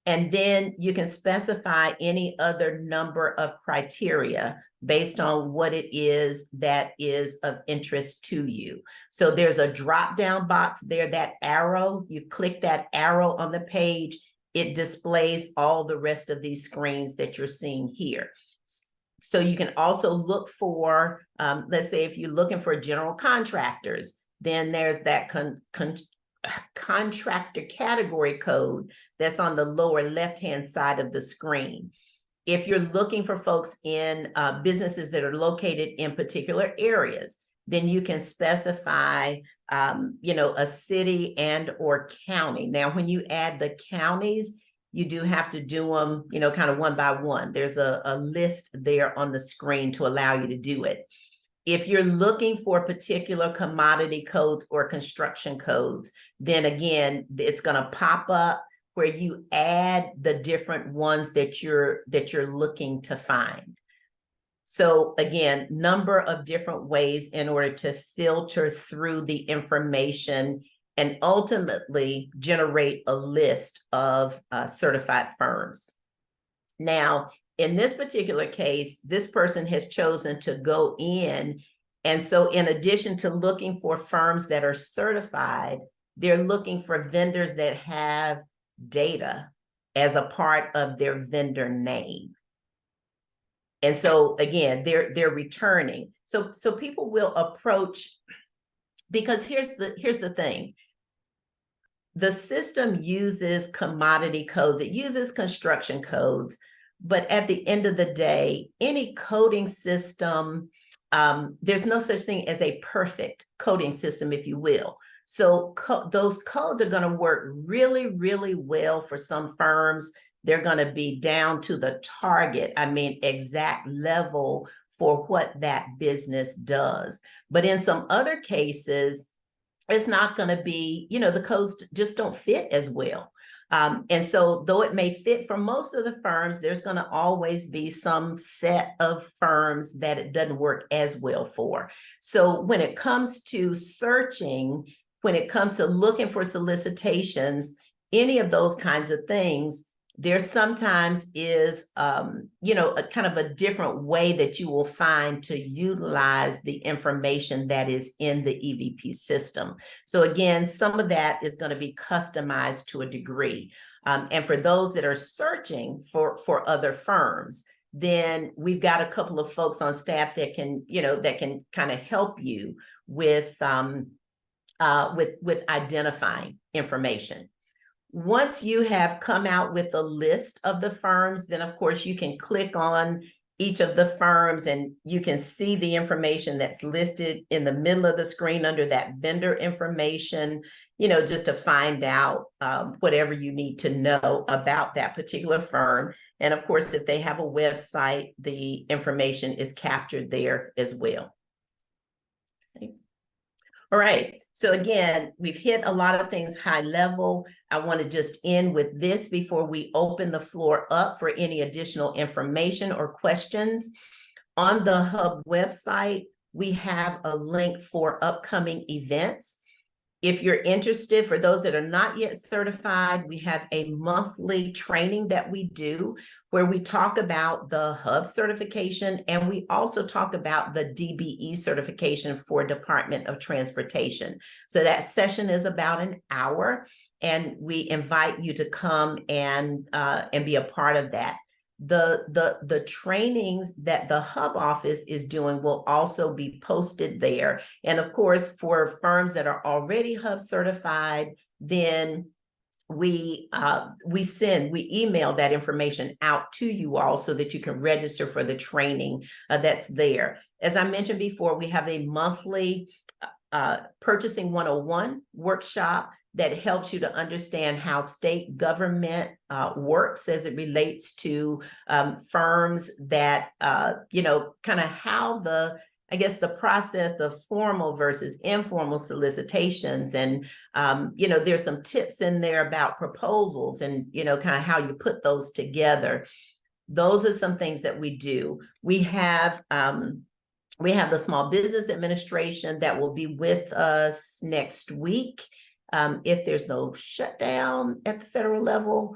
And then you can specify any other number of criteria based on what it is that is of interest to you. So there's a drop-down box there, that arrow. You click that arrow on the page, it displays all the rest of these screens that you're seeing here. So you can also look for, let's say if you're looking for general contractors, then there's that contractor category code that's on the lower left-hand side of the screen. If you're looking for folks in businesses that are located in particular areas, then you can specify, you know, a city and or county. Now, when you add the counties, you do have to do them, you know, kind of one by one. There's a list there on the screen to allow you to do it. If you're looking for particular commodity codes or construction codes, then again, it's going to pop up where you add the different ones that you're looking to find. So again, number of different ways in order to filter through the information and ultimately generate a list of certified firms. Now, in this particular case, this person has chosen to go in. And so in addition to looking for firms that are certified, they're looking for vendors that have data as a part of their vendor name. And so again, they're returning. So people will approach, because here's the thing. The system uses commodity codes, it uses construction codes, but at the end of the day, any coding system, there's no such thing as a perfect coding system, if you will. So those codes are going to work really, really well for some firms. They're going to be down to the target, exact level for what that business does. But in some other cases, it's not going to be, the codes just don't fit as well. And so though it may fit for most of the firms, there's going to always be some set of firms that it doesn't work as well for. So when it comes to searching, when it comes to looking for solicitations, any of those kinds of things, there sometimes is, a kind of a different way that you will find to utilize the information that is in the EVP system. So again, some of that is going to be customized to a degree. And for those that are searching for other firms, then we've got a couple of folks on staff that can kind of help you with identifying information. Once you have come out with a list of the firms, then of course you can click on each of the firms and you can see the information that's listed in the middle of the screen under that vendor information, just to find out whatever you need to know about that particular firm. And of course, if they have a website, the information is captured there as well. Okay. All right. So again, we've hit a lot of things high level. I want to just end with this before we open the floor up for any additional information or questions. On the Hub website, we have a link for upcoming events. If you're interested, for those that are not yet certified, we have a monthly training that we do where we talk about the Hub certification, and we also talk about the DBE certification for Department of Transportation. So that session is about an hour, and we invite you to come and be a part of that. The trainings that the Hub office is doing will also be posted there. And of course, for firms that are already Hub certified, then we email that information out to you all so that you can register for the training that's there. As I mentioned before, we have a monthly Purchasing 101 workshop that helps you to understand how state government works as it relates to firms that, kind of how the process of formal versus informal solicitations. And, there's some tips in there about proposals and, kind of how you put those together. Those are some things that we do. We have the Small Business Administration that will be with us next week. If there's no shutdown at the federal level,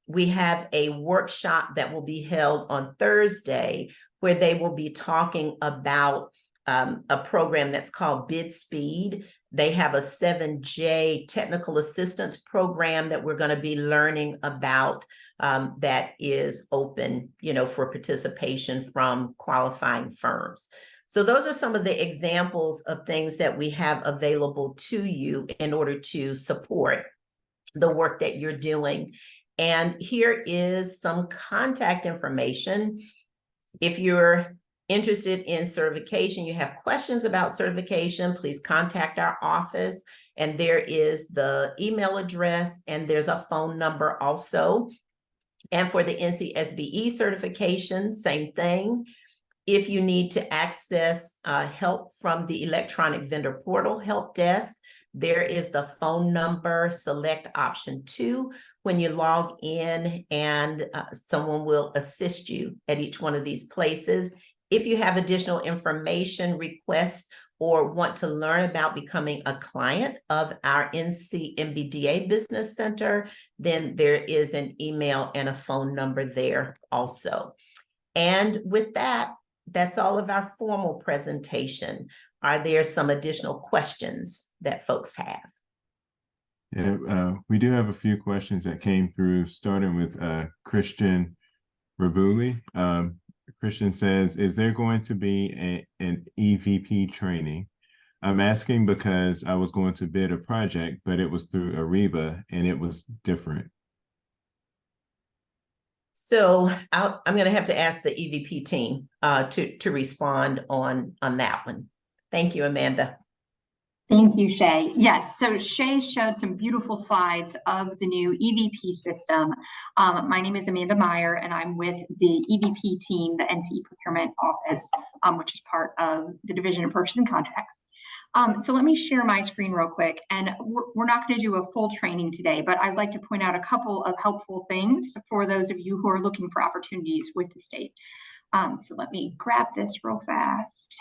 we have a workshop that will be held on Thursday where they will be talking about a program that's called Bid Speed. They have a 7J technical assistance program that we're going to be learning about that is open, for participation from qualifying firms. So those are some of the examples of things that we have available to you in order to support the work that you're doing. And here is some contact information. If you're interested in certification, you have questions about certification, please contact our office. And there is the email address and there's a phone number also. And for the NCSBE certification, same thing. If you need to access help from the electronic vendor portal help desk, there is the phone number, select option 2 when you log in, and someone will assist you at each one of these places. If you have additional information, requests, or want to learn about becoming a client of our NCMBDA Business Center, then there is an email and a phone number there also. And with that, that's all of our formal presentation. Are there some additional questions that folks have? Yeah, we do have a few questions that came through, starting with Christian Rabuli. Christian says, is there going to be an EVP training? I'm asking because I was going to bid a project, but it was through Ariba and it was different. So I'm going to have to ask the EVP team to respond on that one. Thank you, Amanda. Thank you, Shay. Yes, so Shay showed some beautiful slides of the new EVP system. My name is Amanda Meyer, and I'm with the EVP team, the NCE Procurement Office, which is part of the Division of Purchasing Contracts. So let me share my screen real quick, and we're not going to do a full training today, but I'd like to point out a couple of helpful things for those of you who are looking for opportunities with the state. So let me grab this real fast.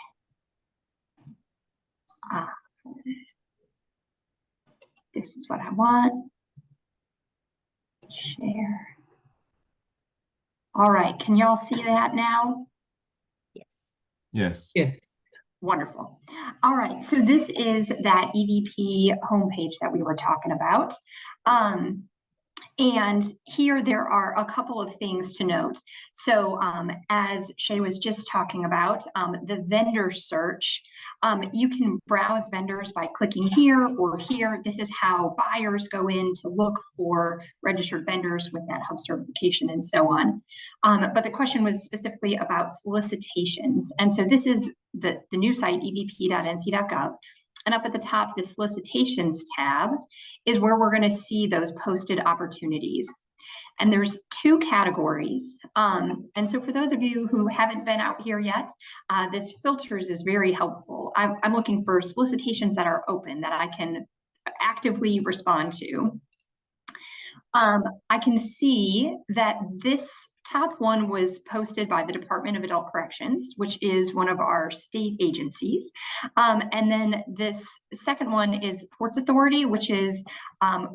This is what I want. Share. All right, can y'all see that now? Yes. Yes. Yes. Wonderful. All right, so this is that EVP homepage that we were talking about. And here there are a couple of things to note. So as Shay was just talking about, the vendor search, you can browse vendors by clicking here or here. This is how buyers go in to look for registered vendors with that hub certification and so on. But the question was specifically about solicitations. And so this is the new site, evp.nc.gov. And up at the top, the solicitations tab is where we're going to see those posted opportunities. And there's two categories. And so for those of you who haven't been out here yet, this filters is very helpful. I'm looking for solicitations that are open that I can actively respond to. I can see that this top one was posted by the Department of Adult Corrections, which is one of our state agencies. And then this second one is Ports Authority, which is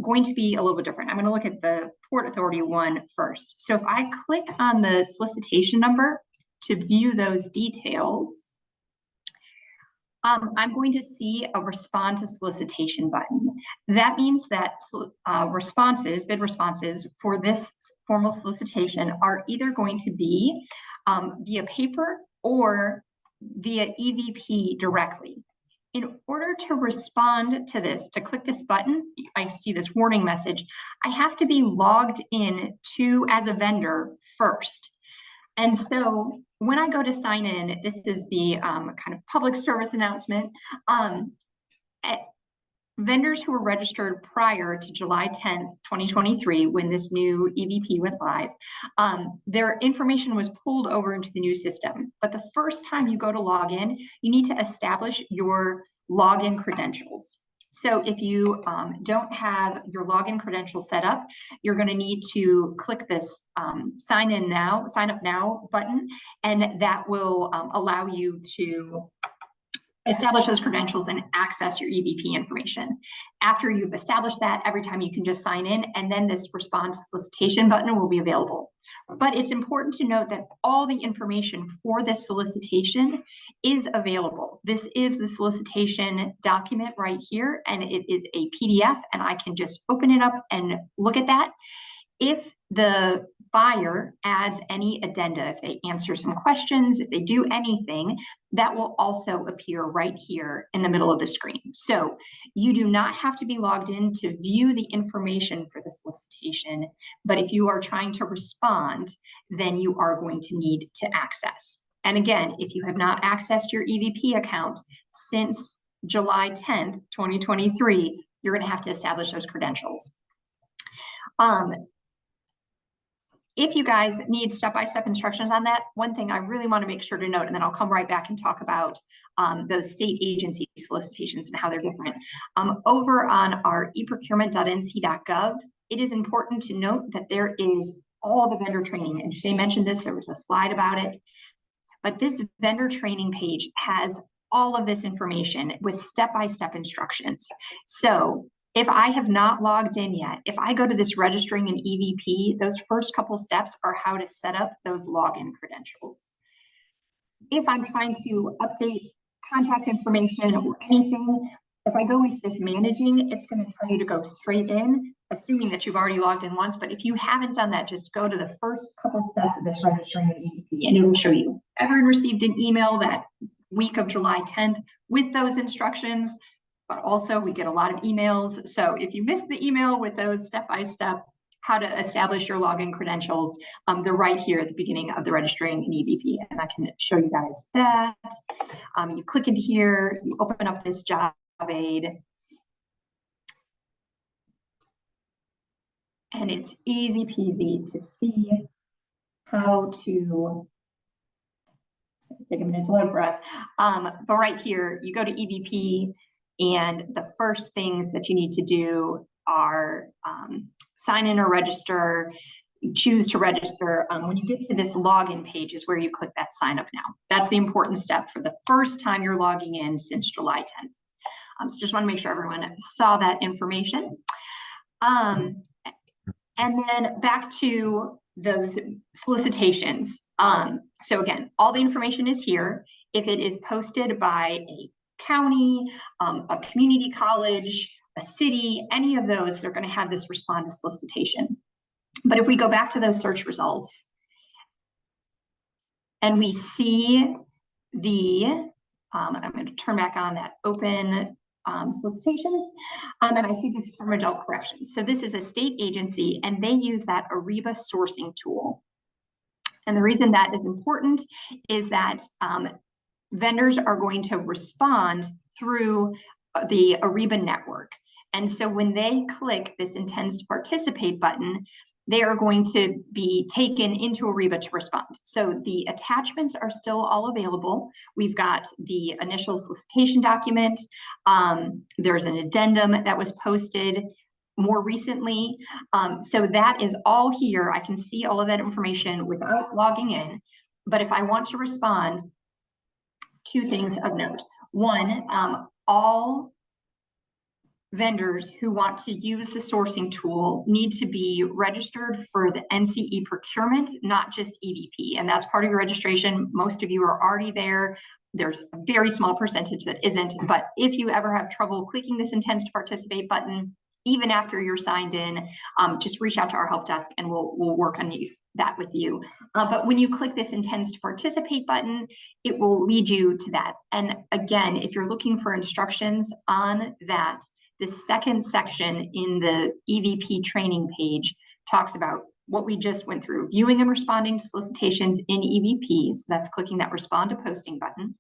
going to be a little bit different. I'm going to look at the Port Authority one first. So if I click on the solicitation number to view those details, I'm going to see a respond to solicitation button. That means that bid responses for this formal solicitation are either going to be via paper or via EVP directly. In order to respond to this, to click this button, I see this warning message, I have to be logged in as a vendor first. And so when I go to sign in, this is the kind of public service announcement. Vendors who were registered prior to July 10th, 2023, when this new EVP went live, their information was pulled over into the new system. But the first time you go to log in, you need to establish your login credentials. So if you don't have your login credentials set up, you're going to need to click this sign up now button, and that will allow you to establish those credentials and access your EVP information. After you've established that, every time you can just sign in, and then this respond to solicitation button will be available. But it's important to note that all the information for this solicitation is available. This is the solicitation document right here, and it is a PDF, and I can just open it up and look at that. If the buyer adds any addenda, if they answer some questions, if they do anything, that will also appear right here in the middle of the screen. So you do not have to be logged in to view the information for the solicitation, but if you are trying to respond, then you are going to need to access. And again, if you have not accessed your EVP account since July 10th, 2023, you're going to have to establish those credentials. If you guys need step-by-step instructions on that, one thing I really want to make sure to note, and then I'll come right back and talk about those state agency solicitations and how they're different. Over on our eprocurement.nc.gov, it is important to note that there is all the vendor training, and Shay mentioned this, there was a slide about it. but this vendor training page has all of this information with step-by-step instructions. So if I have not logged in yet, if I go to this registering an EVP, those first couple steps are how to set up those login credentials. If I'm trying to update contact information or anything, if I go into this managing, it's going to tell you to go straight in, assuming that you've already logged in once. But if you haven't done that, just go to the first couple steps of this registering an EVP, and it will show you. Everyone received an email that week of July 10th with those instructions, but also we get a lot of emails. So if you missed the email with those step-by-step how to establish your login credentials, they're right here at the beginning of the registering an EVP, and I can show you guys that. You click into here, you open up this job aid, and it's easy peasy to see how to take a minute to load for us. But right here, you go to EVP, and the first things that you need to do are sign in or register, choose to register. When you get to this login page is where you click that sign up now. That's the important step for the first time you're logging in since July 10th. So just want to make sure everyone saw that information. And then back to those solicitations. So again, all the information is here. If it is posted by a county, a community college, a city, any of those, they're going to have this respond to solicitation. But if we go back to those search results and we see the, I'm going to turn back on that open solicitations, and I see this from Adult Corrections. So this is a state agency, and they use that Ariba sourcing tool. And the reason that is important is that vendors are going to respond through the Ariba network. And so when they click this intends to participate button, they are going to be taken into Ariba to respond. So the attachments are still all available. We've got the initial solicitation document. There's an addendum that was posted more recently. So that is all here. I can see all of that information without logging in. But if I want to respond, two things of note. One, all vendors who want to use the sourcing tool need to be registered for the NCE procurement, not just EVP. And that's part of your registration. Most of you are already there. There's a very small percentage that isn't. But if you ever have trouble clicking this intends to participate button, even after you're signed in, just reach out to our help desk and we'll work on that with you. But when you click this intends to participate button, it will lead you to that. And again, if you're looking for instructions on that, the second section in the EVP training page talks about what we just went through, viewing and responding to solicitations in EVP. So that's clicking that respond to posting button.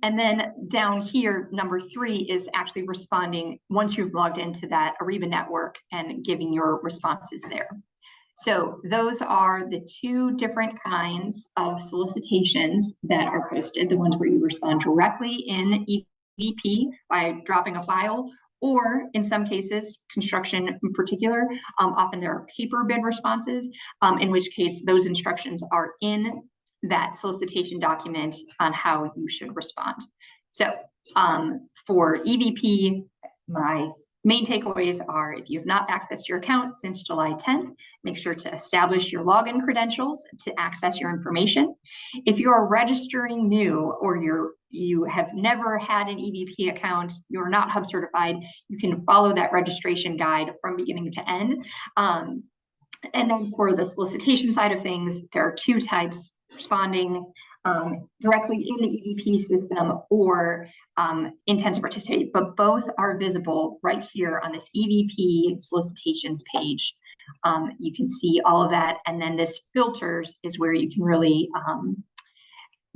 And then down here, number 3 is actually responding once you've logged into that Ariba network and giving your responses there. So those are the 2 different kinds of solicitations that are posted, the ones where you respond directly in EVP by dropping a file, or in some cases, construction in particular, often there are paper bid responses, in which case those instructions are in that solicitation document on how you should respond. So for EVP, my main takeaways are, if you have not accessed your account since July 10th, make sure to establish your login credentials to access your information. If you are registering new or you have never had an EVP account, you're not Hub certified, you can follow that registration guide from beginning to end. And then for the solicitation side of things, there are 2 types: responding directly in the EVP system or intend to participate, but both are visible right here on this EVP solicitations page. You can see all of that, and then this filters is where you can really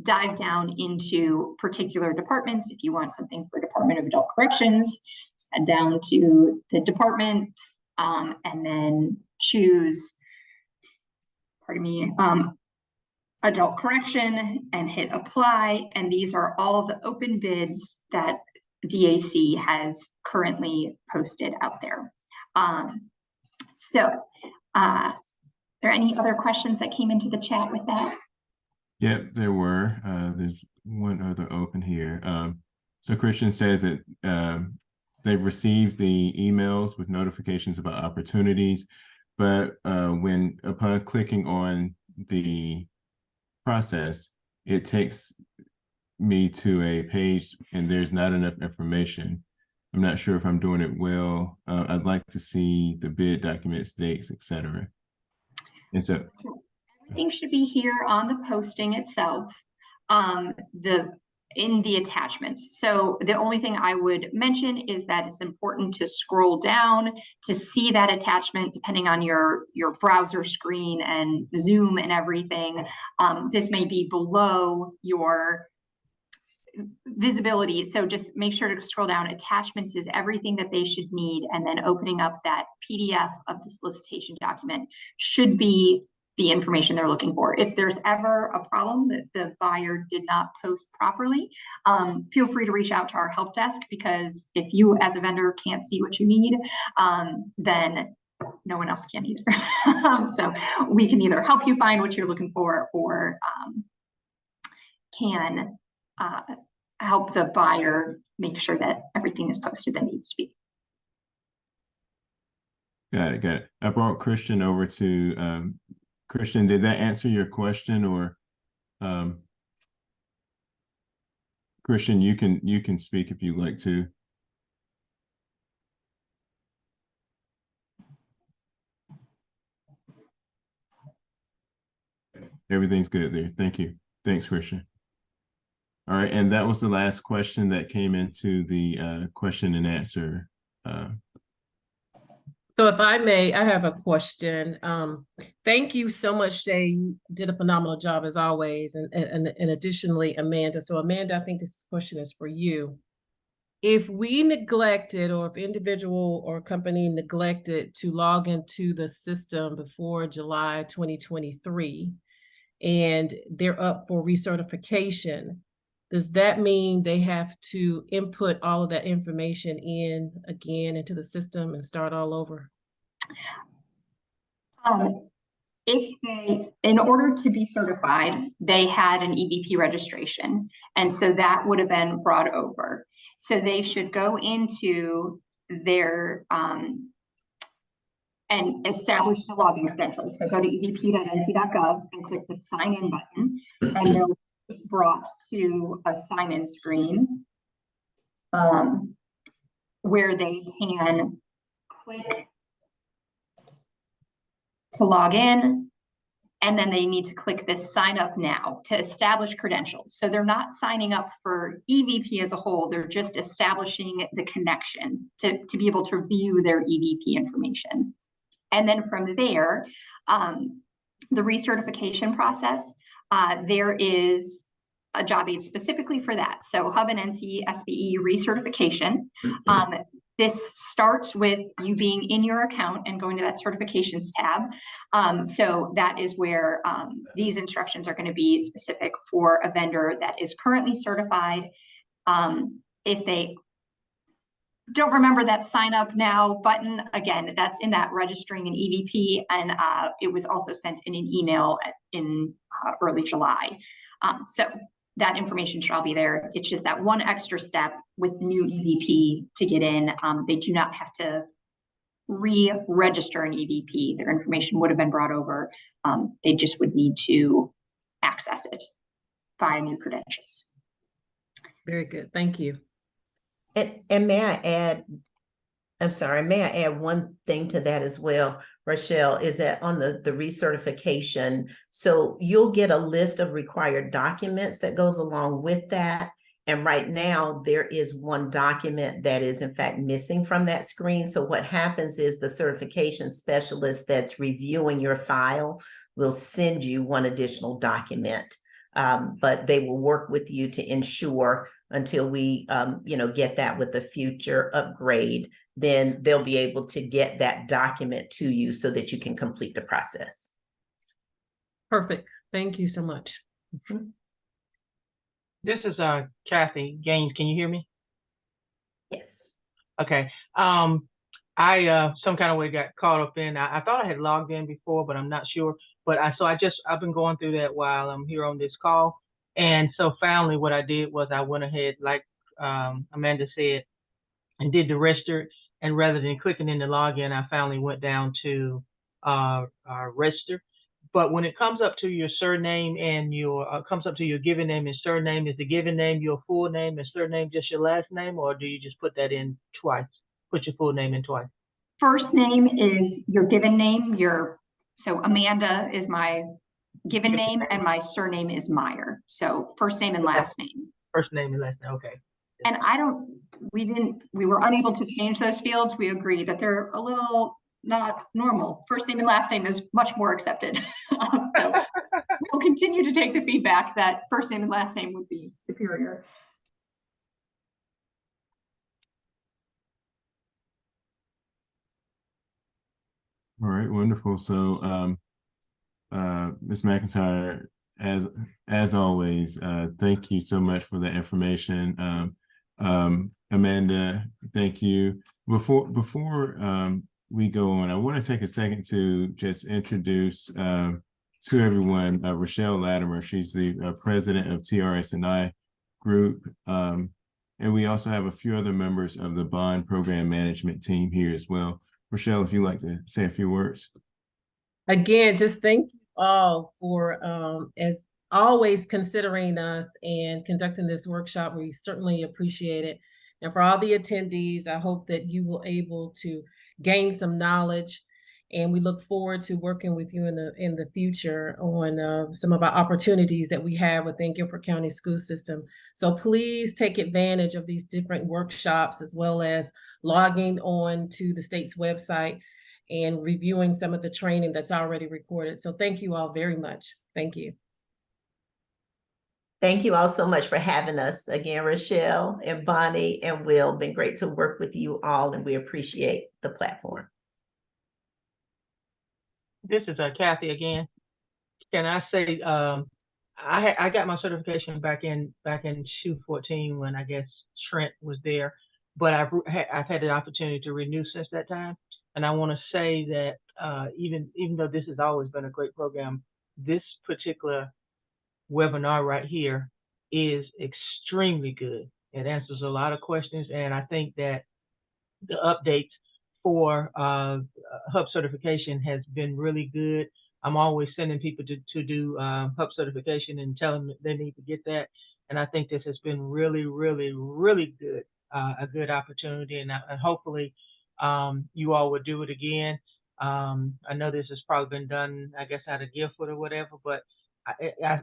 dive down into particular departments. If you want something for Department of Adult Corrections, just head down to the department and then choose, pardon me, Adult Correction and hit apply. And these are all the open bids that DAC has currently posted out there. Are there any other questions that came into the chat with that? Yep, there were. There's one other open here. So Christian says that they've received the emails with notifications about opportunities, but when upon clicking on the process, it takes me to a page and there's not enough information. I'm not sure if I'm doing it well. I'd like to see the bid documents, dates, etc. And so Everything should be here on the posting itself, in the attachments. So the only thing I would mention is that it's important to scroll down to see that attachment, depending on your browser screen and Zoom and everything. This may be below your visibility. So just make sure to scroll down. Attachments is everything that they should need. And then opening up that PDF of the solicitation document should be the information they're looking for. If there's ever a problem that the buyer did not post properly, feel free to reach out to our help desk, because if you as a vendor can't see what you need, then no one else can either. So we can either help you find what you're looking for, or can help the buyer make sure that everything is posted that needs to be. got it, got it. I brought Christian over to Christian, did that answer your question? Or Christian, you can speak if you'd like to. Everything's good there. Thank you. Thanks, Christian. All right, and that was the last question that came into the question and answer. So if I may, I have a question. Thank you so much, Shay. You did a phenomenal job as always. And additionally, Amanda. So Amanda, I think this question is for you. If we neglected, or if individual or company neglected to log into the system before July 2023, and they're up for recertification, does that mean they have to input all of that information in again into the system and start all over? If they, in order to be certified, they had an EVP registration, and so that would have been brought over. So they should go into their and establish the login credentials. So go to evp.nc.gov and click the sign in button, and they'll be brought to a sign in screen where they can click to log in, and then they need to click this sign up now to establish credentials. So they're not signing up for EVP as a whole, they're just establishing the connection to be able to view their EVP information. And then from there, the recertification process, there is a job aid specifically for that. So Hub and NC SBE recertification. This starts with you being in your account and going to that certifications tab. So that is where these instructions are going to be specific for a vendor that is currently certified. If they don't remember that sign up now button, again, that's in that registering an EVP, and it was also sent in an email in early July. So that information should all be there. It's just that one extra step with new EVP to get in. They do not have to re-register an EVP. Their information would have been brought over. They just would need to access it via new credentials. Very good. Thank you. And may I add, I'm sorry, may I add one thing to that as well, Rochelle, is that on the recertification, so you'll get a list of required documents that goes along with that. And right now there is one document that is in fact missing from that screen. So what happens is the certification specialist that's reviewing your file will send you one additional document. But they will work with you to ensure until we, get that with the future upgrade, then they'll be able to get that document to you so that you can complete the process. Perfect. Thank you so much. Mm-hmm. This is Kathy Gaines. Can you hear me? Yes. Okay. I some kind of way got caught up in. I thought I had logged in before, but I'm not sure. But I've been going through that while I'm here on this call. And so finally what I did was I went ahead, like Amanda said, and did the register. And rather than clicking in the login, I finally went down to register. But when it comes up to your surname and comes up to your given name and surname, is the given name your full name and surname just your last name, or do you just put that in twice? Put your full name in twice. First name is your given name. So Amanda is my given name and my surname is Meyer. So first name and last name. First name and last name, okay. And we were unable to change those fields. We agree that they're a little not normal. First name and last name is much more accepted. So we'll continue to take the feedback that first name and last name would be superior. All right, wonderful. So, Ms. McIntyre, as always, thank you so much for the information. Amanda, thank you. Before we go on, I want to take a second to just introduce to everyone Rochelle Latimer. She's the president of TRS&I Group. And we also have a few other members of the bond program management team here as well. Rochelle, if you'd like to say a few words. Again, just thank you all for, as always, considering us and conducting this workshop. We certainly appreciate it. And for all the attendees, I hope that you will able to gain some knowledge. And we look forward to working with you in the future on some of our opportunities that we have within Guilford County School System. So please take advantage of these different workshops, as well as logging on to the state's website and reviewing some of the training that's already recorded. So thank you all very much. Thank you. Thank you all so much for having us. Again, Rochelle and Bonnie and Will, been great to work with you all, and we appreciate the platform. This is Kathy again. Can I say I got my certification back in 2014 when I guess Trent was there, but I've had the opportunity to renew since that time. And I want to say that even though this has always been a great program, this particular webinar right here is extremely good. It answers a lot of questions, and I think that the updates for hub certification has been really good. I'm always sending people to do hub certification and tell them that they need to get that. And I think this has been really, really, really good, a good opportunity. And hopefully you all would do it again. I know this has probably been done, I guess, out of Guilford or whatever, but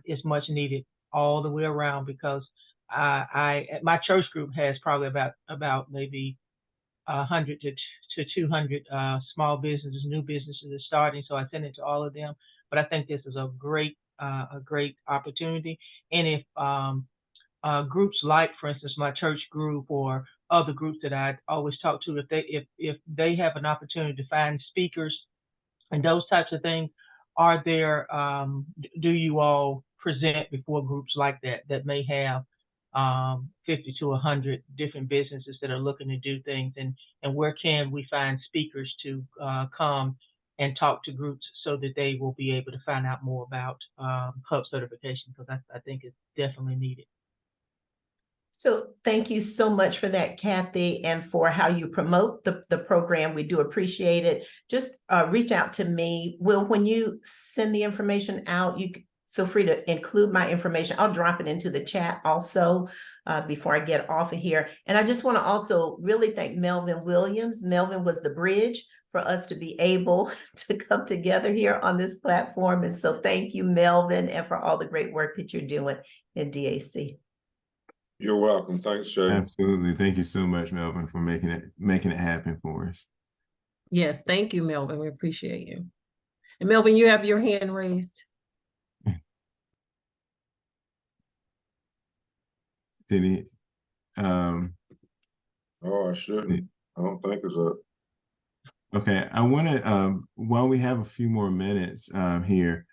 it's much needed all the way around, because my church group has probably about maybe 100 to 200 small businesses, new businesses are starting. So I send it to all of them. But I think this is a great opportunity. And if groups like, for instance, my church group or other groups that I always talk to, if they have an opportunity to find speakers and those types of things, are there, do you all present before groups like that may have 50 to 100 different businesses that are looking to do things, and where can we find speakers to come and talk to groups so that they will be able to find out more about hub certification, because I think it's definitely needed. So thank you so much for that, Kathy, and for how you promote the program. We do appreciate it. Just reach out to me. Will, when you send the information out, you feel free to include my information. I'll drop it into the chat also before I get off of here. And I just want to also really thank Melvin Williams. Melvin was the bridge for us to be able to come together here on this platform. And so thank you, Melvin, and for all the great work that you're doing in DAC. You're welcome. Thanks, Shay. Absolutely. Thank you so much, Melvin, for making it happen for us. Yes, thank you, Melvin. We appreciate you. And Melvin, you have your hand raised. Did he? Oh, I shouldn't. I don't think it's up. Okay, I want to, while we have a few more minutes here,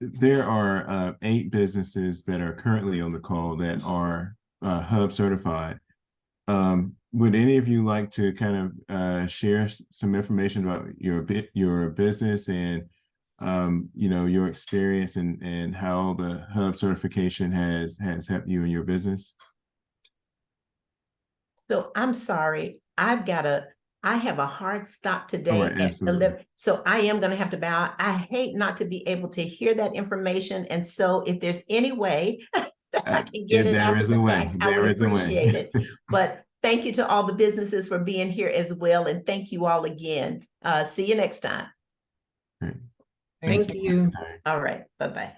there are 8 businesses that are currently on the call that are hub certified. Would any of you like to kind of share some information about your business and your experience and how the hub certification has helped you in your business? So I'm sorry, I have a hard stop All today right, at absolutely. 11. So I am going to have to bow. I hate not to be able to hear that information. And so if there's any way that I can get If it there after is a the way, fact, I would there is a way. appreciate it. But thank you to all the businesses for being here as well. And thank you all again. See you next time. Great. Thank for you. your time. All right. Bye-bye.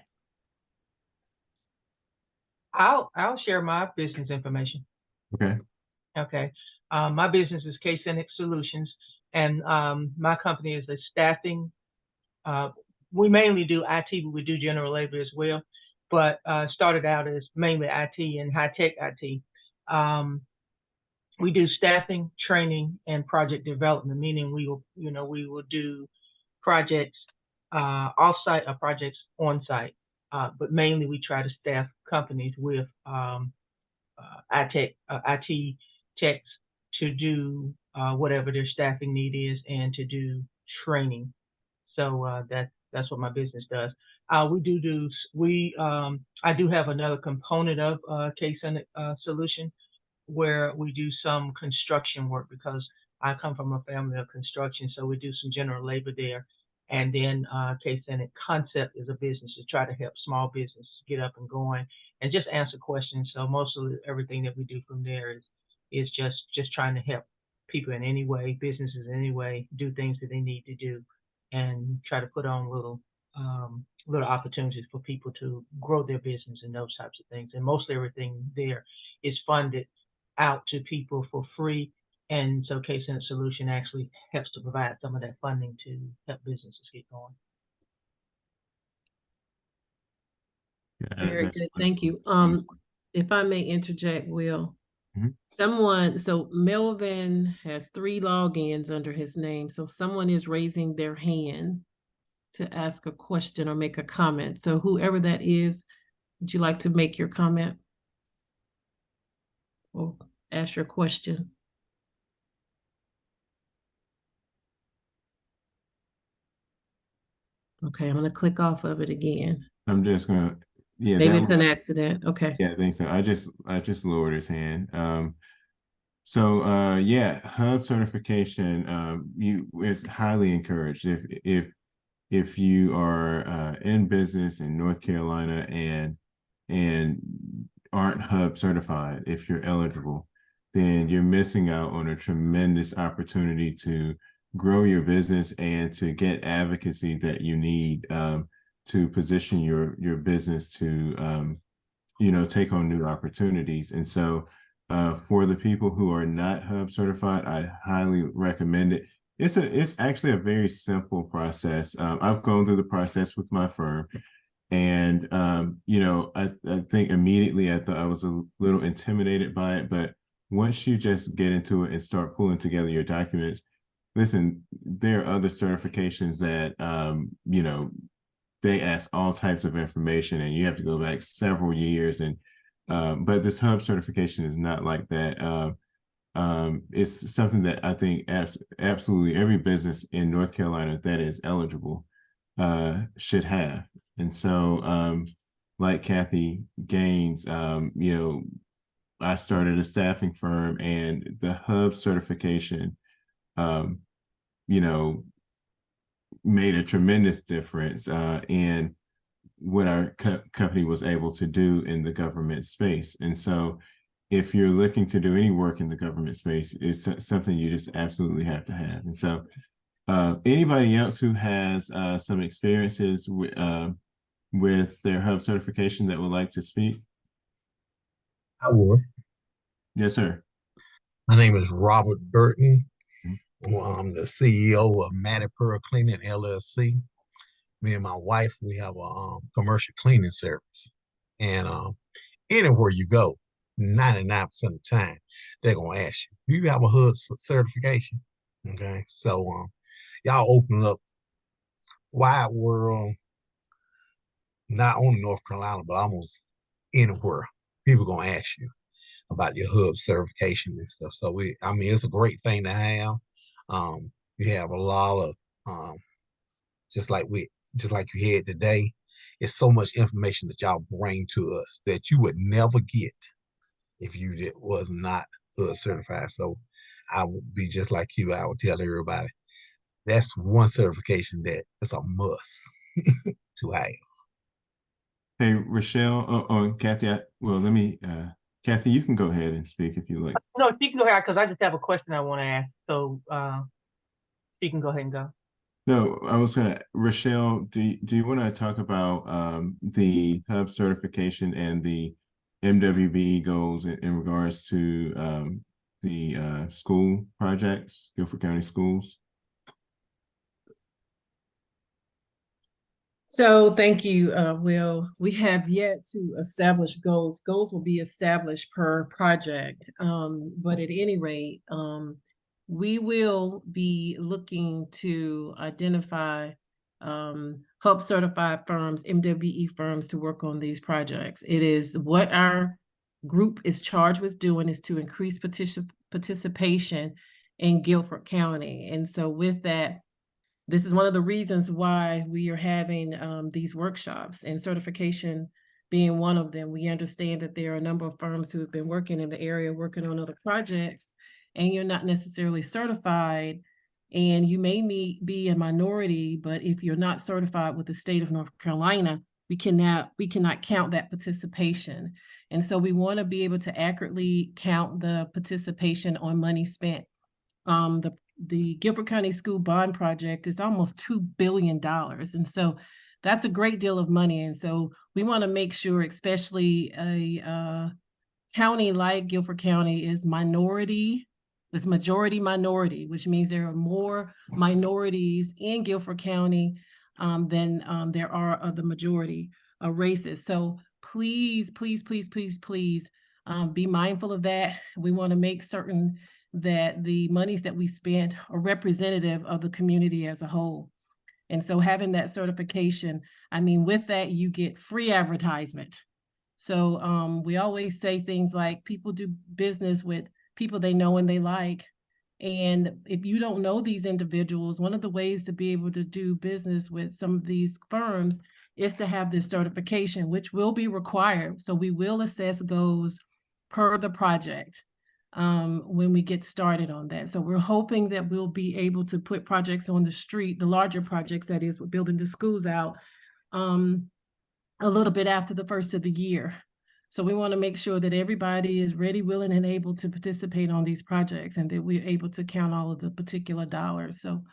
I'll share my business information. Okay. Okay. My business is K-Cynic Solutions, and my company is a staffing. We mainly do IT, but we do general labor as well. But started out as mainly IT and high-tech IT. We do staffing, training, and project development, meaning we will do projects off-site or projects on-site. But mainly we try to staff companies with IT techs to do whatever their staffing need is and to do training. So that's what my business does. I do have another component of K-Cynic Solution where we do some construction work because I come from a family of construction, so we do some general labor there. And then K-Cynic Concept is a business to try to help small businesses get up and going and just answer questions. So most of everything that we do from there is just trying to help people in any way, businesses in any way, do things that they need to do, and try to put on little opportunities for people to grow their business and those types of things. And mostly everything there is funded out to people for free. And so K-Cynic Solution actually helps to provide some of that funding to help businesses get going. Very That's good. Thank you. wonderful. If I may interject, Will. Mhm. So Melvin has 3 logins under his name. So someone is raising their hand to ask a question or make a comment. So whoever that is, would you like to make your comment or ask your question? Okay, I'm going to click off of it again. I'm just gonna, yeah, Maybe that it's was, an accident. Okay. yeah, I think so. I just lowered his hand. Yeah, hub certification, is highly encouraged. If you are in business in North Carolina and aren't hub certified, if you're eligible, then you're missing out on a tremendous opportunity to grow your business and to get advocacy that you need to position your business to take on new opportunities. And so for the people who are not hub certified, I highly recommend it. It's actually a very simple process. I've gone through the process with my firm, and I think immediately I thought I was a little intimidated by it, but once you just get into it and start pulling together your documents, listen, there are other certifications that they ask all types of information, and you have to go back several years. And but this hub certification is not like that. It's something that I think absolutely every business in North Carolina that is eligible should have. And so, like Kathy Gaines, I started a staffing firm, and the hub certification, um, you know, made a tremendous difference in what our company was able to do in the government space. And so if you're looking to do any work in the government space, it's something you just absolutely have to have. And so anybody else who has some experiences with their hub certification that would like to speak? I would. Yes, sir. My name is Robert Burton. Mhm. I'm the CEO of Matty Pearl Cleaning LLC. Me and my wife, we have a commercial cleaning service. And anywhere you go, 99% of the time, they're gonna ask you, do you have a HUD certification? Okay. So y'all open up wide world, not only North Carolina, but almost anywhere. People gonna ask you about your hub certification and stuff. So I mean, it's a great thing to have. We have a lot of, just like just like you had today. It's so much information that y'all bring to us that you would never get if you was not HUD certified. So I would be just like you. I would tell everybody that's one certification that is a must to have. Hey, Rochelle, Kathy, well, let me, Kathy, you can go ahead and speak if you like. No, you can go ahead because I just have a question I want to ask. So you can go ahead and go. No, I was gonna, Rochelle, do you want to talk about the hub certification and the MWBE goals in regards to the school projects, Guilford County Schools? So thank you, Will. We have yet to establish goals. Goals will be established per project. But at any rate, we will be looking to identify hub certified firms, MWE firms to work on these projects. It is what our group is charged with doing is to increase participation in Guilford County. And so with that, this is one of the reasons why we are having these workshops, and certification being one of them. We understand that there are a number of firms who have been working in the area, working on other projects, and you're not necessarily certified, and you may be a minority, but if you're not certified with the state of North Carolina, we cannot count that participation. And so we want to be able to accurately count the participation on money spent. The Guilford County School Bond Project is almost $2 billion. And so that's a great deal of money. And so we want to make sure, especially a county like Guilford County is majority minority, which means there are more minorities in Guilford County than there are of the majority races. So please, please, please, please, please be mindful of that. We want to make certain that the monies that we spent are representative of the community as a whole. And so having that certification, I mean, with that, you get free advertisement. So we always say things like people do business with people they know and they like. And if you don't know these individuals, one of the ways to be able to do business with some of these firms is to have this certification, which will be required. So we will assess goals per the project when we get started on that. So we're hoping that we'll be able to put projects on the street, the larger projects, that is, we're building the schools out a little bit after the first of the year. So we want to make sure that everybody is ready, willing, and able to participate on these projects, and that we're able to count all of the particular dollars. So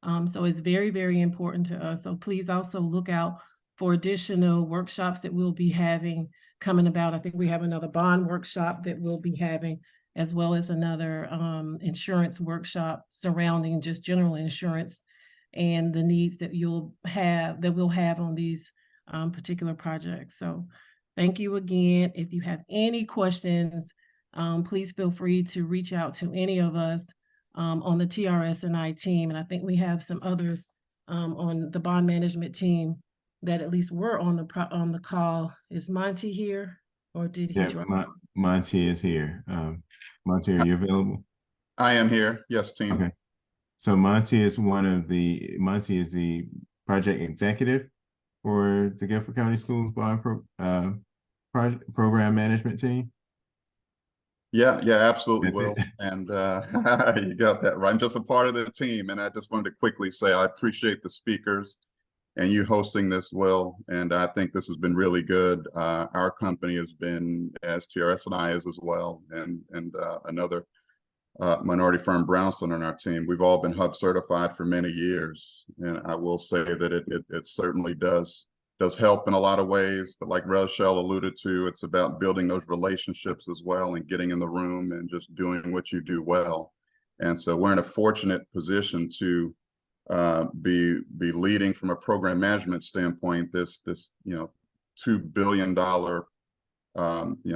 it's very, very important to us. So please also look out for additional workshops that we'll be having coming about. I think we have another bond workshop that we'll be having, as well as another insurance workshop surrounding just general insurance and the needs that we'll have on these particular projects. So thank you again. If you have any questions, please feel free to reach out to any of us on the TRS&I team. And I think we have some others on the bond management team that at least were on the call. Is Monty here, or did he drop? Monty is here. Monty, are you available? I am here. Yes, team. Okay. So Monty is the project executive for the Guilford County Schools Bond Program Management Team. Yeah, absolutely, That's Will. it. And you got that right. I'm just a part of the team. And I just wanted to quickly say I appreciate the speakers and you hosting this, Will. And I think this has been really good. Our company has been, as TRS&I is as well, and another minority firm, Brownstone, on our team. We've all been hub certified for many years. And I will say that it certainly does help in a lot of ways. But like Rochelle alluded to, it's about building those relationships as well and getting in the room and just doing what you do well. And so we're in a fortunate position to be leading from a program management standpoint this $2 billion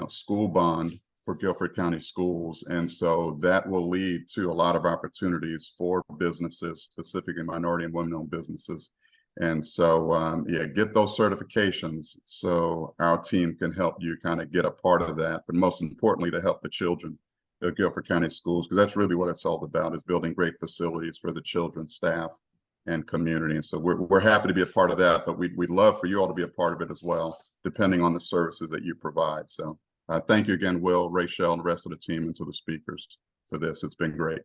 school bond for Guilford County Schools. And so that will lead to a lot of opportunities for businesses, specifically minority and women-owned businesses. And so, get those certifications so our team can help you kind of get a part of that, but most importantly, to help the children of Guilford County Schools, because that's really what it's all about, is building great facilities for the children, staff, and community. And so we're happy to be a part of that, but we'd love for you all to be a part of it as well, depending on the services that you provide. So thank you again, Will, Rachel, and the rest of the team, and to the speakers for this. It's been great.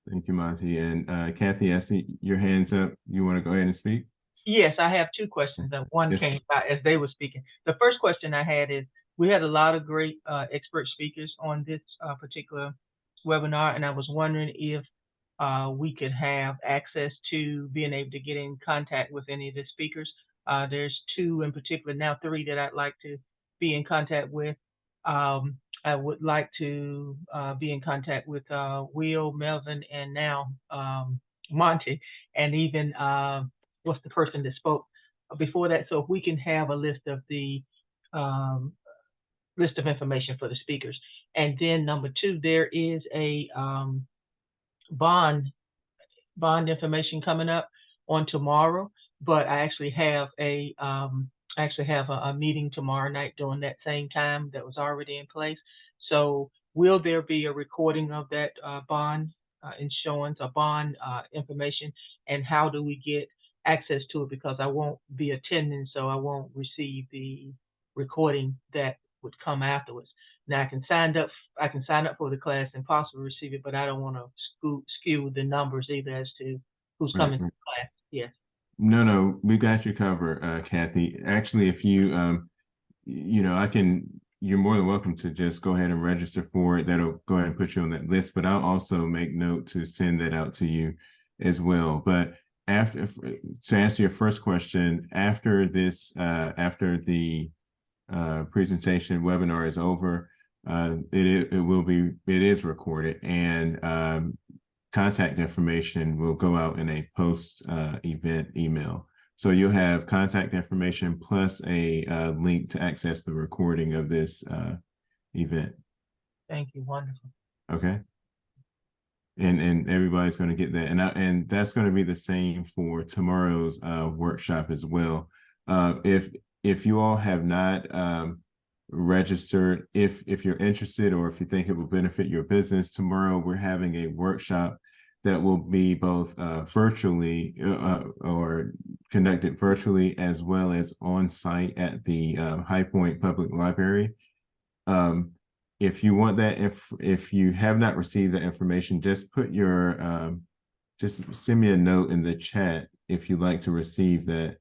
Thank you, Monty. And Kathy, I see your hands up. You want to go ahead and speak? Yes, I have two questions, and one Yes. came about as they were speaking. The first question I had is, we had a lot of great expert speakers on this particular webinar, and I was wondering if we could have access to being able to get in contact with any of the speakers. There's two in particular, now three, that I'd like to be in contact with. I would like to be in contact with Will, Melvin, and now Monty, and even what's the person that spoke before that. So if we can have a list of the list of information for the speakers. And then number two, there is a bond information coming up on tomorrow, but I actually have a meeting tomorrow night during that same time that was already in place. So will there be a recording of that bond insurance or bond information, and how do we get access to it? Because I won't be attending, so I won't receive the recording that would come afterwards. Now I can sign up for the class and possibly receive it, but I don't want to skew the numbers either as to who's coming to the class. Yes. No, we got you covered, Kathy. Actually, if you, you're more than welcome to just go ahead and register for it. That'll go ahead and put you on that list, but I'll also make note to send that out to you as well. But to answer your first question, after this, after the presentation webinar is over, it is recorded, and contact information will go out in a post event email. So you'll have contact information plus a link to access the recording of this event. Thank you. Wonderful. Okay. And everybody's going to get that, and that's going to be the same for tomorrow's workshop as well. If you all have not registered, if you're interested, or if you think it will benefit your business, tomorrow we're having a workshop that will be both virtually or conducted virtually, as well as on site at the High Point Public Library. If you want that, if you have not received that information, just put your just send me a note in the chat if you'd like to receive that.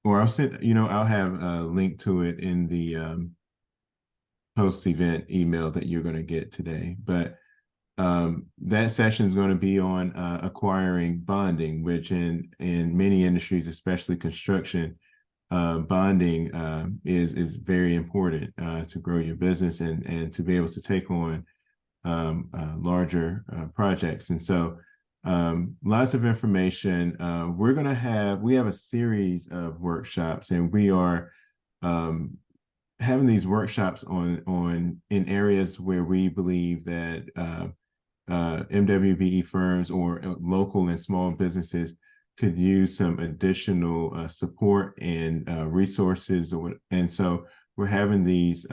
Or I'll send, I'll have a link to it in the post-event email that you're going to get today. But that session is going to be on acquiring bonding, which in many industries, especially construction, bonding is very important to grow your business and to be able to take on larger projects. And so lots of information. We have a series of workshops, and we are having these workshops in areas where we believe that MWBE firms or local and small businesses could use some additional support and resources, and so we're having these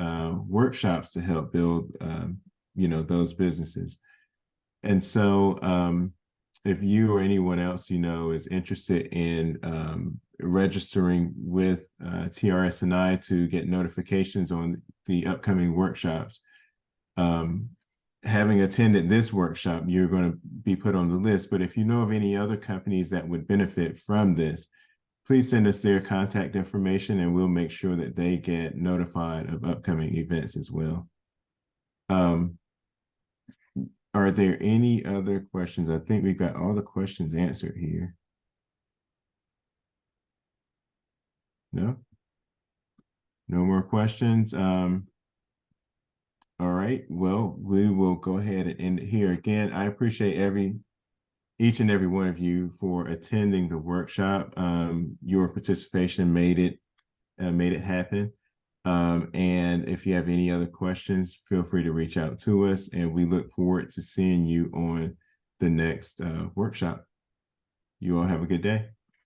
workshops to help build those businesses. And so if you or anyone else is interested in registering with TRS&I to get notifications on the upcoming workshops, having attended this workshop, you're going to be put on the list. But if you know of any other companies that would benefit from this, please send us their contact information, and we'll make sure that they get notified of upcoming events as well. Are there any other questions? I think we've got all the questions answered here. No? No more questions? All right, well, we will go ahead and end it here. Again, I appreciate each and every one of you for attending the workshop. Your participation made it happen. And if you have any other questions, feel free to reach out to us, and we look forward to seeing you on the next workshop. You all have a good day.